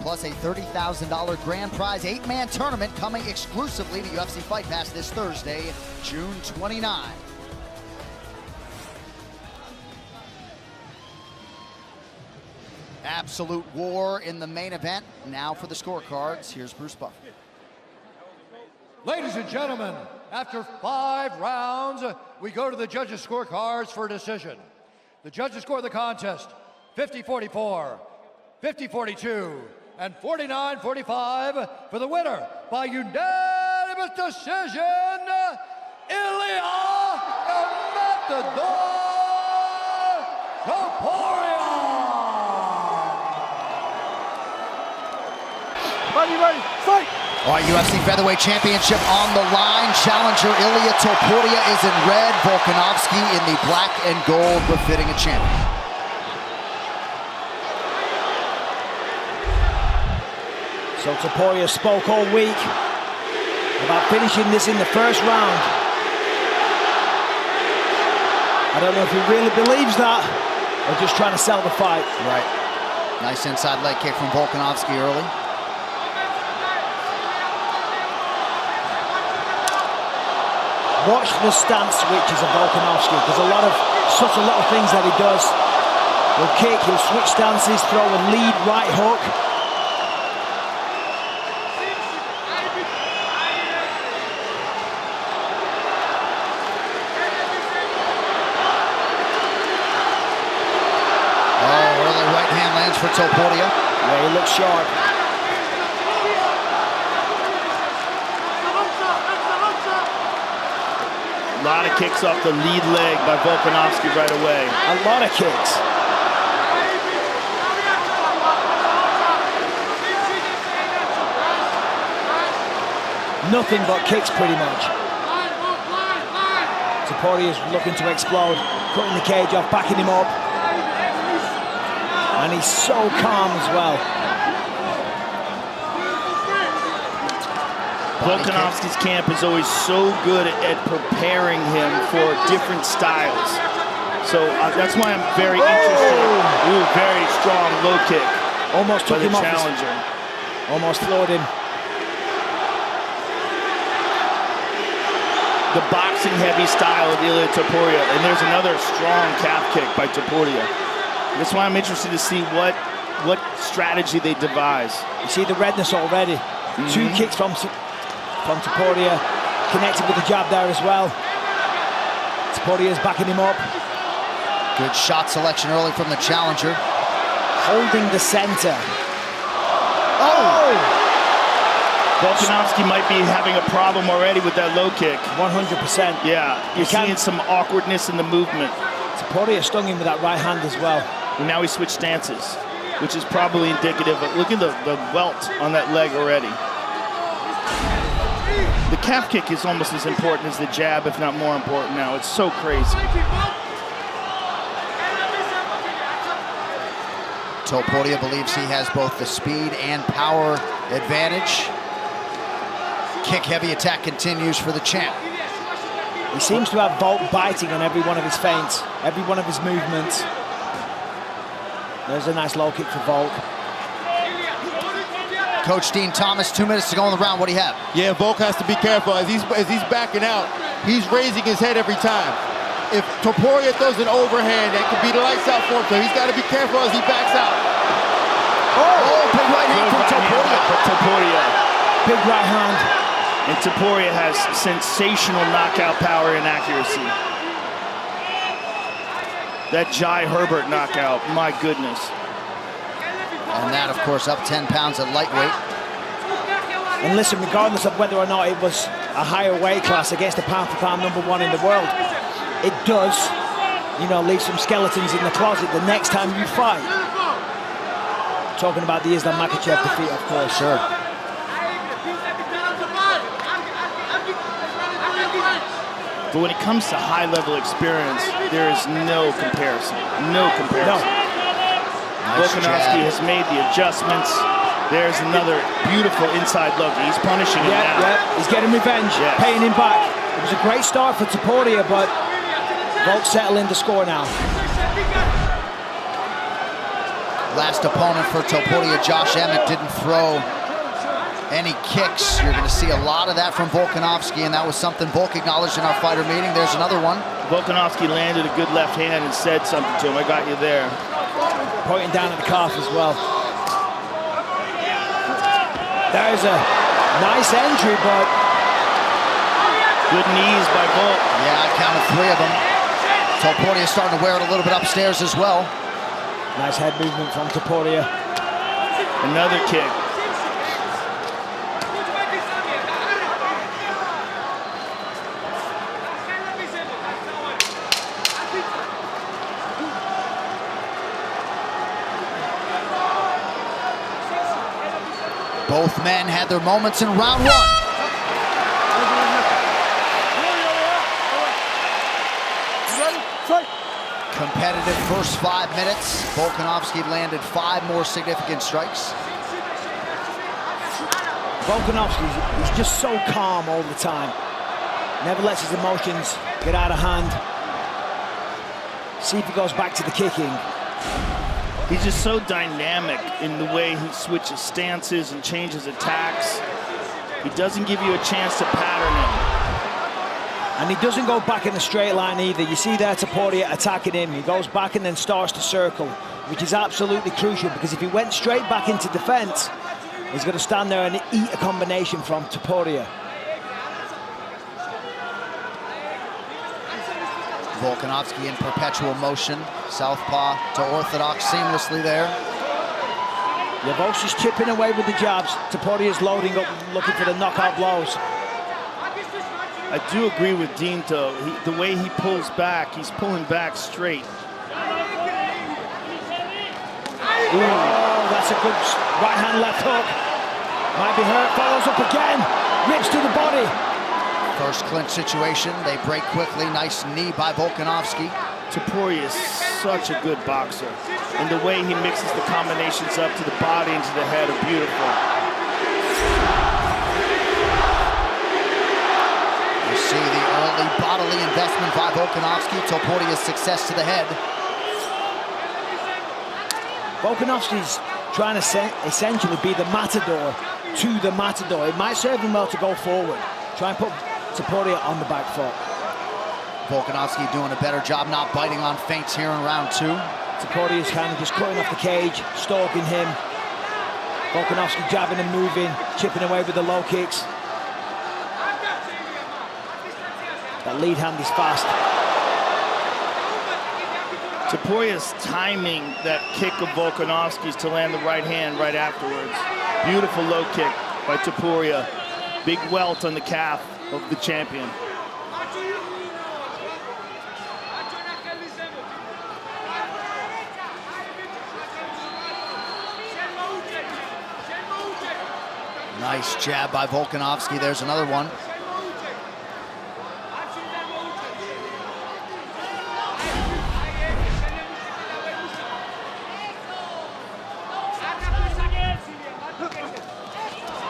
plus a $30,000 grand prize 8-man tournament coming exclusively to UFC Fight Pass this Thursday, June 29. Absolute war in the main event. Now for the scorecards, here's Bruce Buffer. Ladies and gentlemen, after 5 rounds, we go to the judges' scorecards for a decision. The judges score the contest 50-44, 50-42, and 49-45 for the winner by unanimous decision, ILIA Matador Topuria. Ready, fight! All right, UFC Featherweight Championship on the line. Challenger ILIA Topuria is in red. Volkanovski in the black and gold, befitting a champion. So Topuria spoke all week about finishing this in the first round. I don't know if he really believes that or just trying to sell the fight. Right. Nice inside leg kick from Volkanovski early. Watch the stance switches of Volkanovski. There's a lot of subtle little things that he does. He'll kick, he'll switch stances, throw a lead right hook. Oh, early right hand lands for Topuria. Yeah, he looks sharp. A lot of kicks off the lead leg by Volkanovski right away. A lot of kicks. Nothing but kicks, pretty much. Topuria is looking to explode, cutting the cage off, backing him up. And he's so calm as well. Volkanovski's camp is always so good at preparing him for different styles. So that's why I'm very interested. Ooh, very strong low kick. Almost took him off the challenger. Almost floored him. The boxing heavy style of ILIA Topuria. And there's another strong calf kick by Topuria. That's why I'm interested to see what strategy they devise. You see the redness already. 2 kicks from Topuria, connected with the jab there as well. Topuria's backing him up. Good shot selection early from the challenger. Holding the center. Oh! Volkanovski might be having a problem already with that low kick. 100%. Yeah, you're seeing some awkwardness in the movement. Topuria stung him with that right hand as well. And now he switched stances, which is probably indicative of, look at the welt on that leg already. The calf kick is almost as important as the jab, if not more important now. It's so crazy. Topuria believes he has both the speed and power advantage. Kick-heavy attack continues for the champ. He seems to have Volk biting on every one of his feints, every one of his movements. There's a nice low kick for Volk. Coach Dean Thomas, 2 minutes to go in the round. What do you have? Yeah, Volk has to be careful. As he's backing out, he's raising his head every time. If Topuria throws an overhand, that could be the lights out for him, so he's got to be careful as he backs out. Oh, big right hand from Topuria. Big right hand. And Topuria has sensational knockout power and accuracy. That Jai Herbert knockout, my goodness. And that, of course, up 10 pounds at lightweight. And listen, regardless of whether or not it was a higher weight class against the pound-for-pound #1 in the world, it does, you know, leave some skeletons in the closet the next time you fight. Talking about the Islam Makhachev defeat, of course. Sure. But when it comes to high-level experience, there is no comparison. No comparison. No. Volkanovski has made the adjustments. There's another beautiful inside look. He's punishing him now. Yeah, he's getting revenge, paying him back. It was a great start for Topuria, but Volk settling the score now. Last opponent for Topuria, Josh Emmett, didn't throw any kicks. You're going to see a lot of that from Volkanovski, and that was something Volk acknowledged in our fighter meeting. There's another one. Volkanovski landed a good left hand and said something to him. I got you there. Pointing down at the calf as well. There's a nice entry, but good knees by Volk. Yeah, I counted 3 of them. Topuria starting to wear it a little bit upstairs as well. Nice head movement from Topuria. Another kick. Both men had their moments in round 1. Competitive first 5 minutes. Volkanovski landed 5 more significant strikes. Volkanovski, he's just so calm all the time. Never lets his emotions get out of hand. See if he goes back to the kicking. He's just so dynamic in the way he switches stances and changes attacks. He doesn't give you a chance to pattern him. And he doesn't go back in a straight line either. You see there Topuria attacking him. He goes back and then starts to circle, which is absolutely crucial, because if he went straight back into defense, he's going to stand there and eat a combination from Topuria. Volkanovski in perpetual motion. Southpaw to orthodox seamlessly there. Yeah, Volk's just chipping away with the jabs. Topuria's loading up, looking for the knockout blows. I do agree with Dean, though. The way he pulls back, he's pulling back straight. Oh, that's a good right hand, left hook. Might be hurt, follows up again. Rips to the body. First clinch situation, they break quickly. Nice knee by Volkanovski. Topuria is such a good boxer. And the way he mixes the combinations up to the body and to the head are beautiful. You see the early bodily investment by Volkanovski. Topuria's success to the head. Volkanovski's trying to essentially be the matador to the matador. It might serve him well to go forward. Try and put Topuria on the back foot. Volkanovski doing a better job not biting on feints here in round 2. Topuria's kind of just cutting off the cage, stalking him. Volkanovski jabbing and moving, chipping away with the low kicks. That lead hand is fast. Topuria's timing that kick of Volkanovski's to land the right hand right afterwards. Beautiful low kick by Topuria. Big welt on the calf of the champion. Nice jab by Volkanovski. There's another one.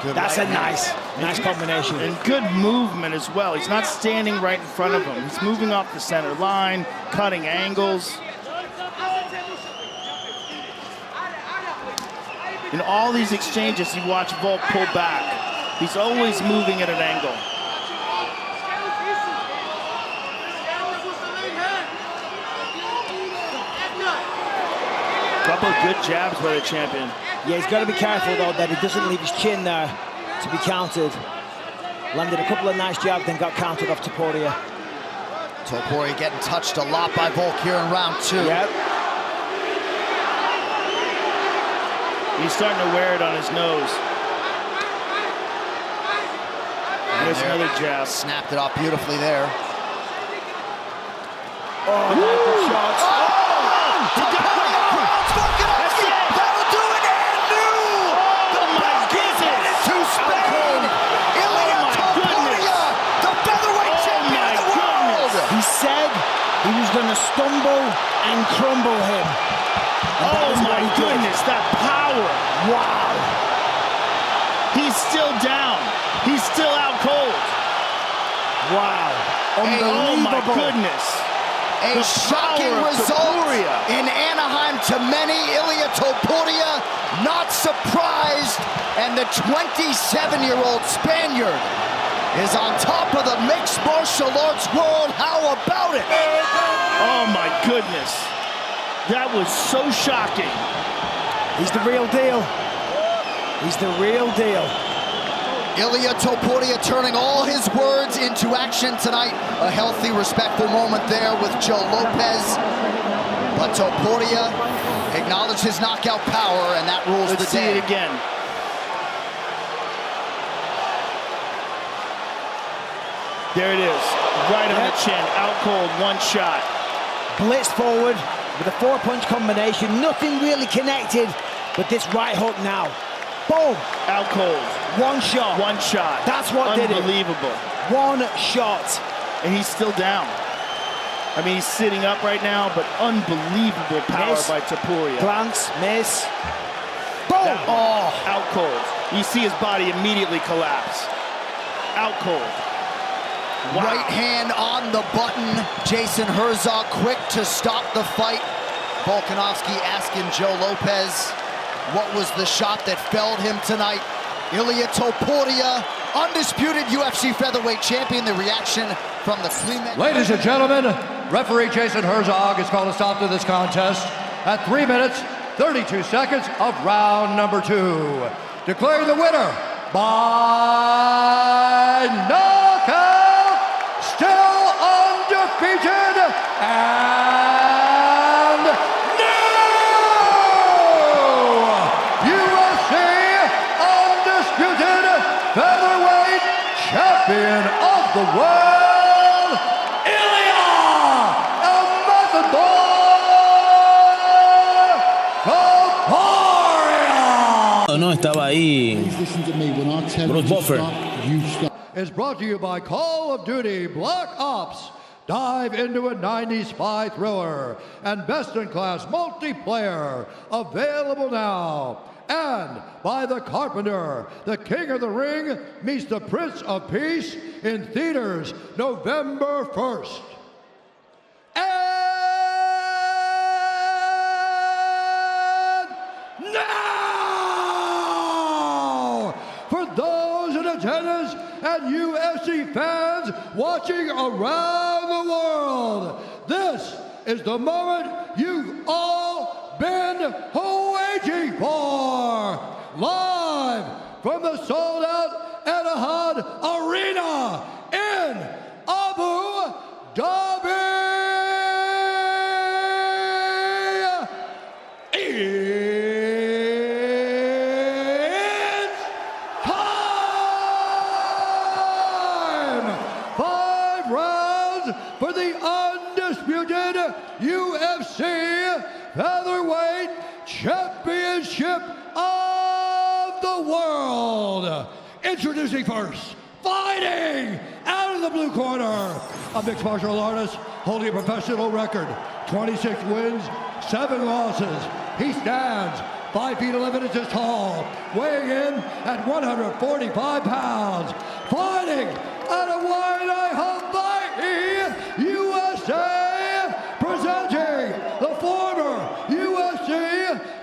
Good That's a nice combination. And good movement as well. He's not standing right in front of him. He's moving off the center line, cutting angles. In all these exchanges, you watch Volk pull back. He's always moving at an angle. Couple of good jabs by the champion. Yeah, he's got to be careful, though, that he doesn't leave his chin there to be countered. Landed a couple of nice jabs, then got countered off Topuria. Topuria getting touched a lot by Volk here in round 2. Yep. He's starting to wear it on his nose. There's another jab. Snapped it off beautifully there. Oh, good shots. That'll do it, and new! The best in to Spain! ILIA Topuria, the featherweight champion of the world! He said he was going to stumble and crumble him. Oh my goodness, that power! Wow! still down. He's still out cold. Wow. Oh my goodness. A shocking result in Anaheim to many. ILIA Topuria not surprised, and the 27-year-old Spaniard is on top of the mixed martial arts world. How about it? Oh my goodness. That was so shocking. He's the real deal. He's the real deal. ILIA Topuria turning all his words into action tonight. A healthy, respectful moment there with Joe Lopez. But Topuria acknowledged his knockout power, and that rules the day. Let's see it again. There it is. Right on the chin. Out cold. One shot. Blitzed forward with a 4-punch combination. Nothing really connected, but this right hook now. Boom. Out cold. One shot. One shot. That's what did it. Unbelievable. One shot. And he's still down. I mean, he's sitting up right now, but unbelievable power by Topuria. Glance, miss. Boom. Oh. Out cold. You see his body immediately collapse. Out cold. Wow. Right hand on the button. Jason Herzog quick to stop the fight. Volkanovski asking Joe Lopez, what was the shot that felled him tonight? ILIA Topuria, undisputed UFC featherweight champion. The reaction from the Cleveland. Ladies and gentlemen, referee Jason Herzog has called a stop to this contest at 3 minutes, 32 seconds of round number 2. Declaring the winner by knockout, still undefeated, and featherweight champion of the world, ILIA Topuria. No estaba ahí. Bruce Buffer. Is brought to you by Call of Duty Black Ops. Dive into a 90s spy thriller and best-in-class multiplayer. Available now. And by The Carpenter, the King of the Ring meets the Prince of Peace in theaters November 1st. And now, for those in attendance and UFC fans watching around the world, this is the moment you've all been waiting for. Live from the sold-out Etihad Arena in Abu Dhabi. It's time! 5 rounds for the undisputed UFC featherweight championship of the world. Introducing first, fighting out of the blue corner, a mixed martial artist holding a professional record, 26 wins, 7 losses. He stands 5 feet 11 inches tall, weighing in at 145 pounds. Fighting out of Waianae, Hawaii, USA, presenting the former UFC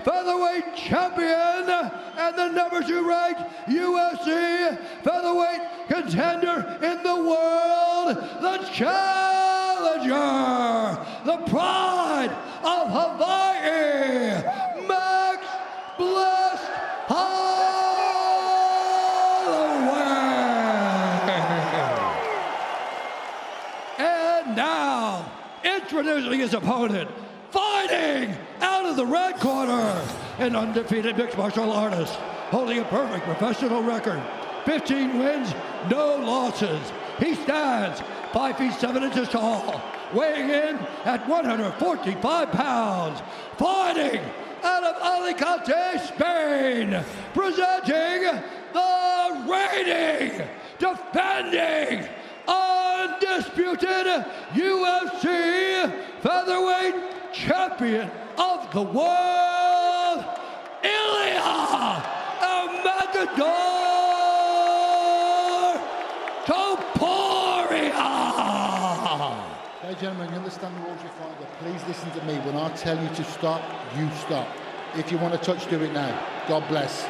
featherweight champion and the number 2 ranked UFC featherweight contender in the world, the challenger, the pride of Hawaii, Max Blessed Holloway. And now, introducing his opponent, fighting out of the red corner, an undefeated mixed martial artist, holding a perfect professional record, 15 wins, no losses. He stands 5 feet 7 inches tall, weighing in at 145 pounds, fighting out of Alicante, Spain, presenting the reigning, defending, undisputed UFC featherweight champion of the world, ILIA, a matador Hey, gentlemen, you understand the rules you're fighting, but please listen to me. When I tell you to stop, you stop. If you want to touch, do it now. God bless.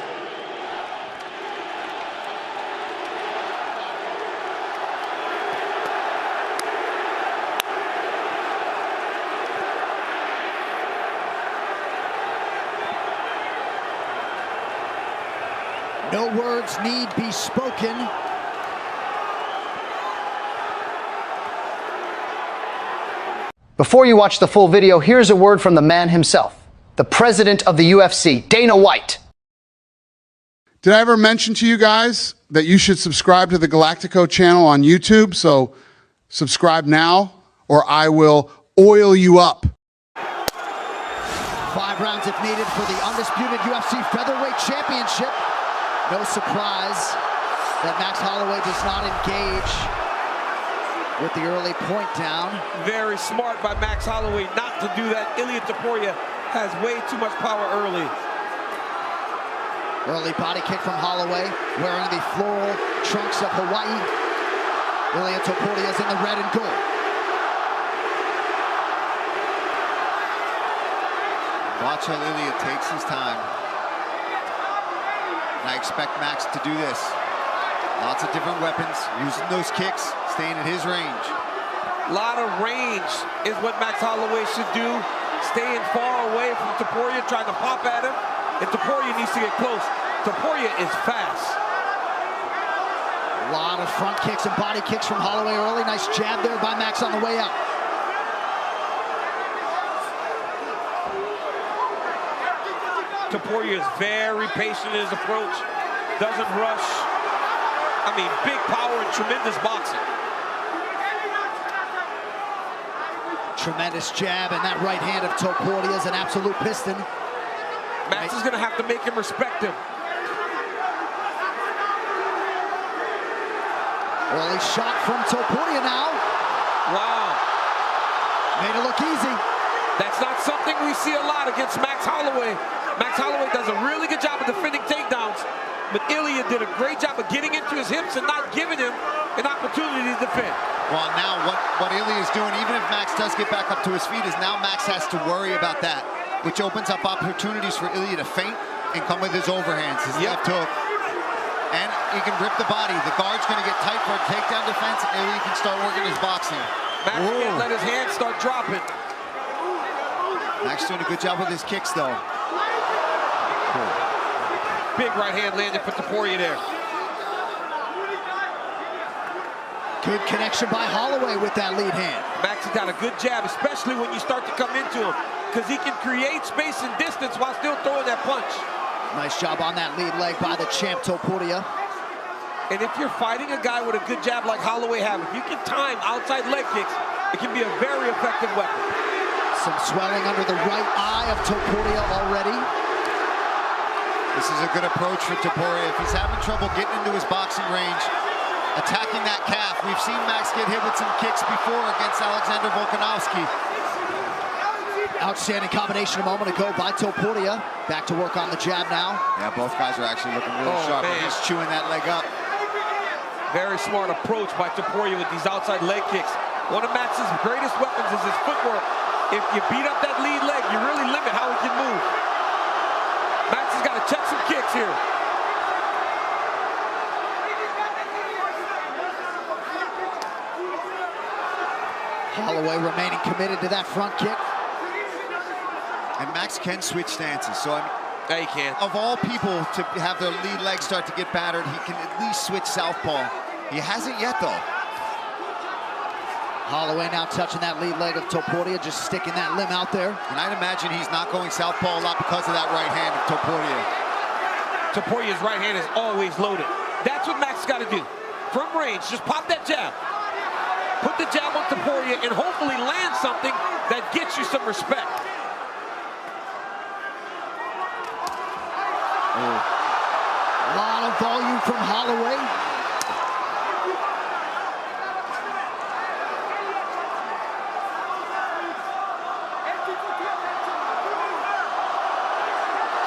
No words need be spoken. Before you watch the full video, here's a word from the man himself, the president of the UFC, Dana White. Did I ever mention to you guys that you should subscribe to the Galactico channel on YouTube? So subscribe now or I will oil you up. 5 rounds if needed for the undisputed UFC Featherweight Championship. No surprise that Max Holloway does not engage with the early point down. Very smart by Max Holloway not to do that. ILIA Topuria has way too much power early. Early body kick from Holloway, wearing the floral trunks of Hawaii. ILIA Topuria is in the red and gold. Watch how ILIA takes his time. And I expect Max to do this. Lots of different weapons, using those kicks, staying at his range. A lot of range is what Max Holloway should do. Staying far away from Topuria, trying to pop at him. And Topuria needs to get close. Topuria is fast. A lot of front kicks and body kicks from Holloway early. Nice jab there by Max on the way out. Topuria is very patient in his approach. Doesn't rush. I mean, big power and tremendous boxing. Tremendous jab, and that right hand of Topuria is an absolute piston. Max is going to have to make him respect him. Early shot from Topuria now. Wow. Made it look easy. That's not something we see a lot against Max Holloway. Max Holloway does a really good job of defending takedowns, but ILIA did a great job of getting into his hips and not giving him an opportunity to defend. Well, now what ILIA is doing, even if Max does get back up to his feet, is now Max has to worry about that, which opens up opportunities for ILIA to feint and come with his overhands, his left hook. And he can rip the body. The guard's going to get tight for a takedown defense, and ILIA can start working his boxing. Max can't let his hands start dropping. Max doing a good job with his kicks, though. Big right hand landed for Topuria there. Good connection by Holloway with that lead hand. Max has got a good jab, especially when you start to come into him, because he can create space and distance while still throwing that punch. Nice job on that lead leg by the champ Topuria. And if you're fighting a guy with a good jab like Holloway have, if you can time outside leg kicks, it can be a very effective weapon. Some swelling under the right eye of Topuria already. This is a good approach for Topuria. If he's having trouble getting into his boxing range, attacking that calf. We've seen Max get hit with some kicks before against Alexander Volkanovski. Outstanding combination a moment ago by Topuria. Back to work on the jab now. Yeah, both guys are actually looking really sharp. He's chewing that leg up. Very smart approach by Topuria with these outside leg kicks. One of Max's greatest weapons is his footwork. If you beat up that lead leg, you really limit how he can move. Max has got to check some kicks here. Holloway remaining committed to that front kick. And Max can switch stances, so I mean, yeah, he can. Of all people to have their lead leg start to get battered, he can at least switch southpaw. He hasn't yet, though. Holloway now touching that lead leg of Topuria, just sticking that limb out there. And I'd imagine he's not going southpaw a lot because of that right hand of Topuria. Topuria's right hand is always loaded. That's what Max got to do. From range, just pop that jab. Put the jab on Topuria and hopefully land something that gets you some respect. A lot of volume from Holloway.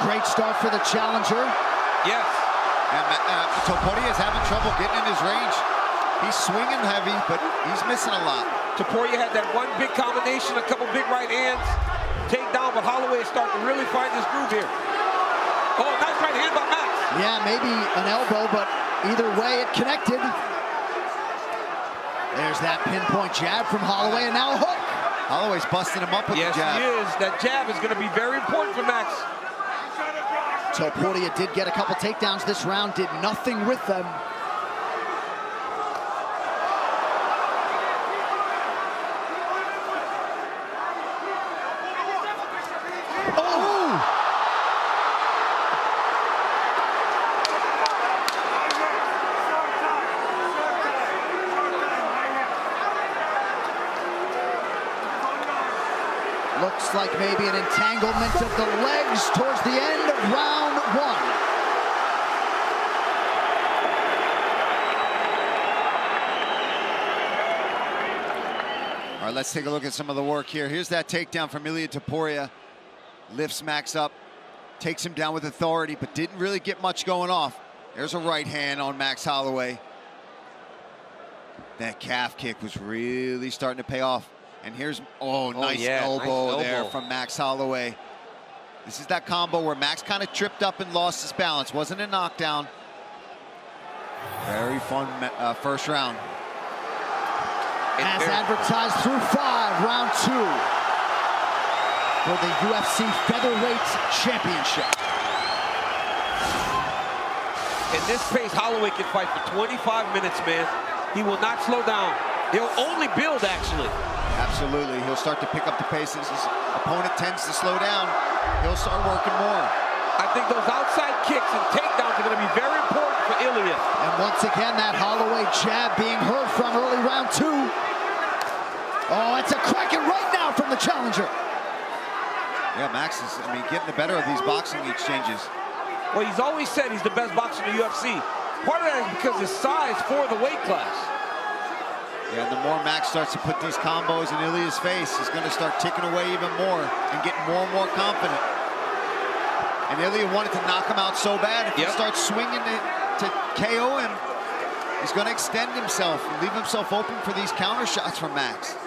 Great start for the challenger. Yes. And Topuria is having trouble getting in his range. He's swinging heavy, but he's missing a lot. Topuria had that one big combination, a couple big right hands, takedown, but Holloway is starting to really find his groove here. Oh, nice right hand by Max. Yeah, maybe an elbow, but either way, it connected. There's that pinpoint jab from Holloway, and now a hook. Holloway's busting him up with the jab. Yes, he is. That jab is going to be very important for Max. Topuria did get a couple takedowns this round, did nothing with them. Looks like maybe an entanglement of the legs towards the end of round one. All right, let's take a look at some of the work here. Here's that takedown from ILIA Topuria. Lifts Max up, takes him down with authority, but didn't really get much going off. There's a right hand on Max Holloway. That calf kick was really starting to pay off. And here's, nice elbow there from Max Holloway. This is that combo where Max kind of tripped up and lost his balance. Wasn't a knockdown. Very fun first round. As advertised through 5, round 2 for the UFC Featherweight Championship. In this pace, Holloway can fight for 25 minutes, man. He will not slow down. He'll only build, actually. Absolutely, he'll start to pick up the pace. As his opponent tends to slow down, he'll start working more. I think those outside kicks and takedowns are going to be very important for ILIA. And once again, that Holloway jab being heard from early round 2. Oh, it's a cracking right now from the challenger. Yeah, Max is, getting the better of these boxing exchanges. Well, he's always said he's the best boxer in the UFC. Part of that is because his size for the weight class. Yeah, the more Max starts to put these combos in Ilia's face, he's going to start ticking away even more and getting more and more confident. And Ilia wanted to knock him out so bad. If he starts swinging to KO him, he's going to extend himself and leave himself open for these counter shots from Max.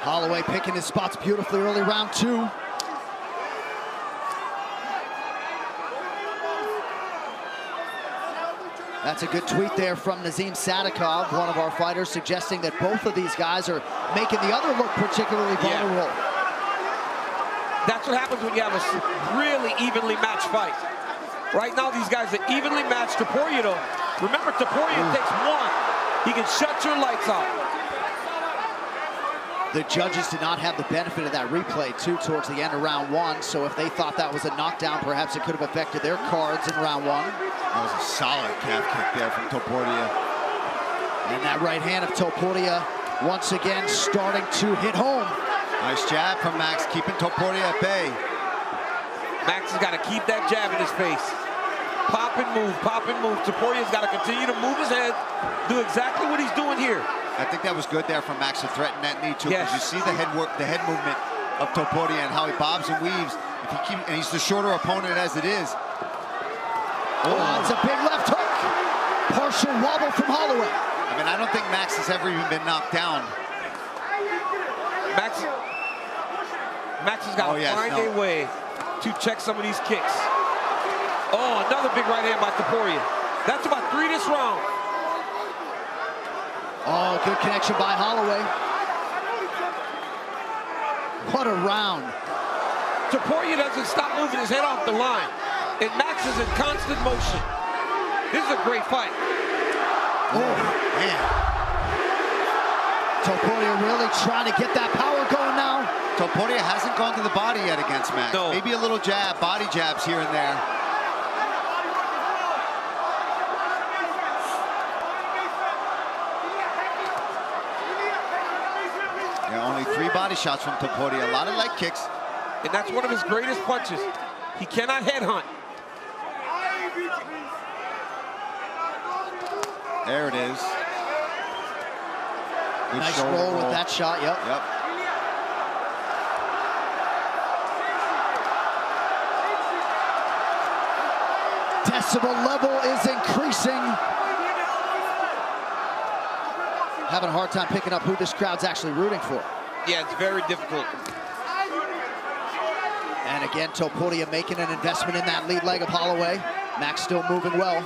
Holloway picking his spots beautifully early round 2. That's a good tweet there from Nazim Sadikov, one of our fighters, suggesting that both of these guys are making the other look particularly vulnerable. That's what happens when you have a really evenly matched fight. Right now, these guys are evenly matched. Topuria, though, remember, Topuria takes one. He can shut your lights out. The judges did not have the benefit of that replay, too, towards the end of round 1. So if they thought that was a knockdown, perhaps it could have affected their cards in round 1. That was a solid calf kick there from Topuria. And that right hand of Topuria once again starting to hit home. Nice jab from Max, keeping Topuria at bay. Max has got to keep that jab in his face. Pop and move, pop and move. Topuria's got to continue to move his head, do exactly what he's doing here. I think that was good there from Max to threaten that knee too, because you see the head movement of Topuria and how he bobs and weaves. And he's the shorter opponent as it is. Oh, it's a big left hook. Partial wobble from Holloway. I don't think Max has ever even been knocked down. Max has got to find a way to check some of these kicks. Oh, another big right hand by Topuria. That's about 3 this round. Oh, good connection by Holloway. What a round. Topuria doesn't stop moving his head off the line. And Max is in constant motion. This is a great fight. Oh, man. Topuria really trying to get that power going now. Topuria hasn't gone to the body yet against Max. No. Maybe a little jab, body jabs here and there. Yeah, only 3 body shots from Topuria. A lot of leg kicks. And that's one of his greatest punches. He cannot headhunt. There it is. Good nice roll with that shot, yep. Decibel level is increasing. having a hard time picking up who this crowd's actually rooting for. Yeah, it's very difficult. And again, Topuria making an investment in that lead leg of Holloway. Max still moving well.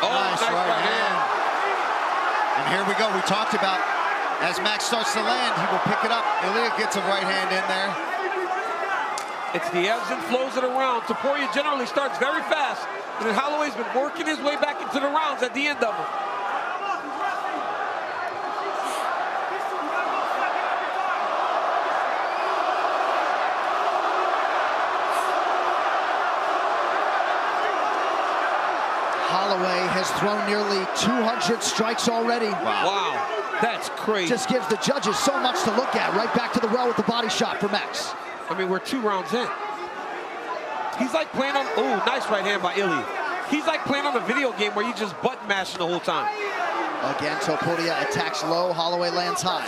Nice right hand. And here we go. We talked about as Max starts to land, he will pick it up. ILIA gets a right hand in there. It's the ebbs and flows of the round. Topuria generally starts very fast, and then Holloway's been working his way back into the rounds at the end of them. Holloway has thrown nearly 200 strikes already. Wow, that's crazy. Just gives the judges so much to look at. Right back to the well with the body shot for Max. I mean, we're 2 rounds in. He's like playing on, oh, nice right hand by ILIA. He's like playing on a video game where you just button mashing the whole time. Again, Topuria attacks low, Holloway lands high.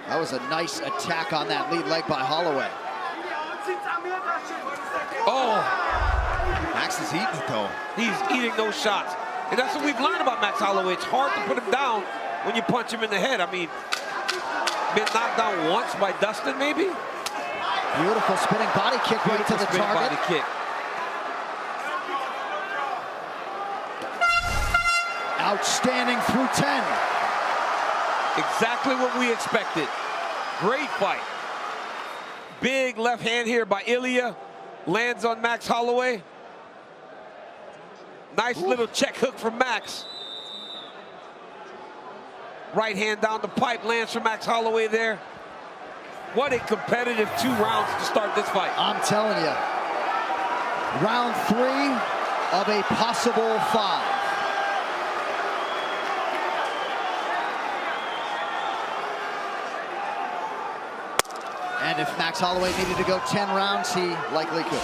That was a nice attack on that lead leg by Holloway. Oh. Max is eating it though. He's eating those shots. And that's what we've learned about Max Holloway. It's hard to put him down when you punch him in the head. I mean, been knocked down once by Dustin, maybe? Beautiful spinning body kick right to the target. Body kick. Outstanding through 10. Exactly what we expected. Great fight. Big left hand here by ILIA. Lands on Max Holloway. Nice little check hook from Max. Right hand down the pipe, lands for Max Holloway there. What a competitive 2 rounds to start this fight. I'm telling you. Round 3 of a possible 5. And if Max Holloway needed to go 10 rounds, he likely could.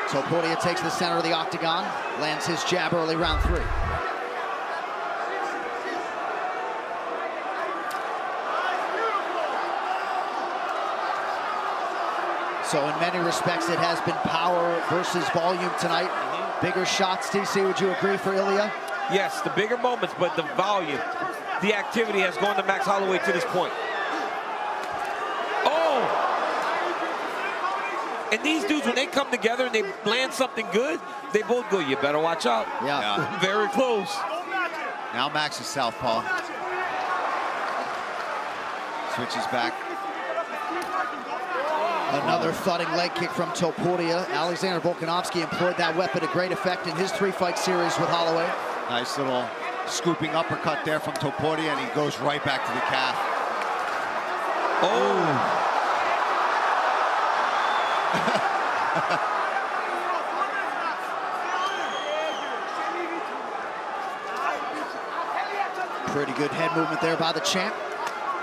Topuria takes the center of the octagon, lands his jab early, round 3. So in many respects, it has been power versus volume tonight. Bigger shots, TC, would you agree for ILIA? Yes, the bigger moments, but the volume, the activity has gone to Max Holloway to this point. And these dudes, when they come together and they land something good, they both go, you better watch out. Yeah. Very close. Now Max is southpaw. Switches back. Another thudding leg kick from Topuria. Alexander Volkanovski employed that weapon to great effect in his 3-fight series with Holloway. Nice little scooping uppercut there from Topuria, and he goes right back to the calf. Oh. Pretty good head movement there by the champ.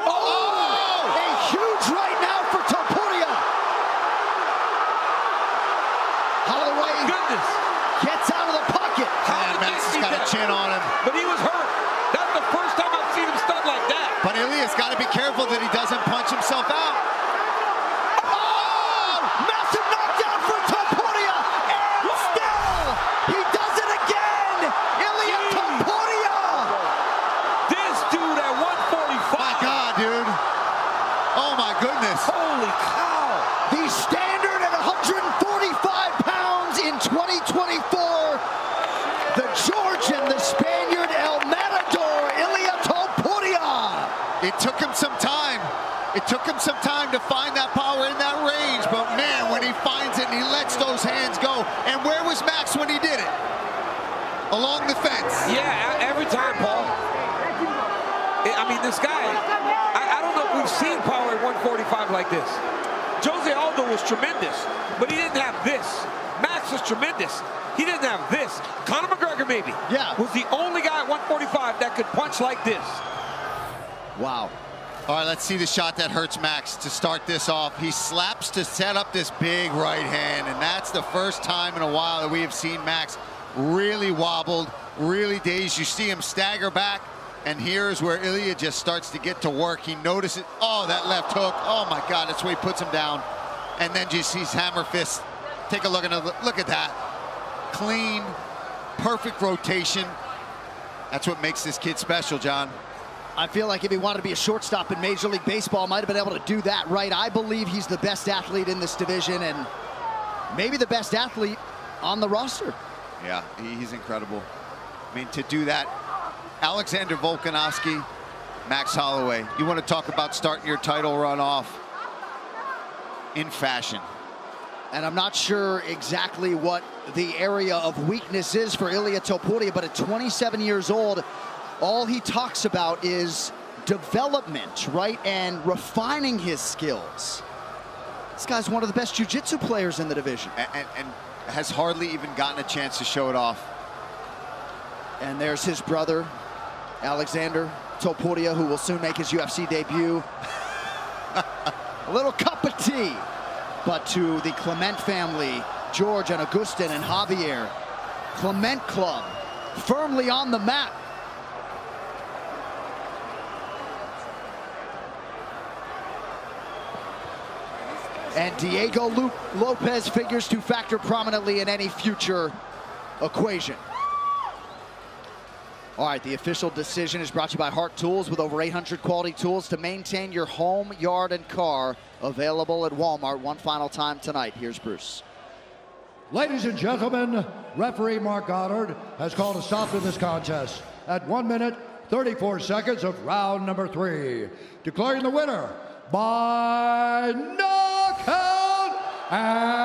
Oh! A huge right now for Topuria. Holloway gets out of the pocket. And Max has got a chin on him. But he was hurt. That's the first time I've seen him stunned like that. But ILIA's got to be careful that he doesn't punch himself out. Massive knockdown for Topuria, and still he does it again. ILIA Topuria. This dude at 145. My God, dude. Oh my goodness. Holy cow. The standard at 145 pounds in 2024. The Georgian, the Spaniard, El Matador, ILIA Topuria. It took him some time. It took him some time to find that power in that range, but man, when he finds it and he lets those hands go. And where was Max when he did it? Along the fence. Yeah, every time, Paul. I mean, this guy, I don't know if we've seen power at 145 like this. Jose Aldo was tremendous, but he didn't have this. Max was tremendous. He didn't have this. Conor McGregor, maybe, was the only guy at 145 that could punch like this. Wow. All right, let's see the shot that hurts Max to start this off. He slaps to set up this big right hand, and that's the first time in a while that we have seen Max really wobbled, really dazed. You see him stagger back, And here's where ILIA just starts to get to work. He notices, oh, that left hook. Oh my God, that's where he puts him down. And then just sees hammer fist. Take a look at that. Clean, perfect rotation. That's what makes this kid special, John. I feel like if he wanted to be a shortstop in Major League Baseball, might have been able to do that right. I believe he's the best athlete in this division and maybe the best athlete on the roster. Yeah, he's incredible. I mean, to do that, Alexander Volkanovski, Max Holloway. You want to talk about starting your title run off in fashion. And I'm not sure exactly what the area of weakness is for Ilia Topuria, but at 27 years old, all he talks about is development, right? And refining his skills. This guy's one of the best jiu-jitsu players in the division. And has hardly even gotten a chance to show it off. And there's his brother, Alexander Topuria, who will soon make his UFC debut. A little cup of tea. But to the Clement family, George and Augustin and Javier, Clement Club, firmly on the map. And Diego Lopez figures to factor prominently in any future equation. All right, the official decision is brought to you by Hart Tools, with over 800 quality tools to maintain your home, yard, and car. Available at Walmart one final time tonight. Here's Bruce. Ladies and gentlemen, referee Mark Goddard has called a stop to this contest at 1 minute, 34 seconds of round number 3, declaring the winner by knockout and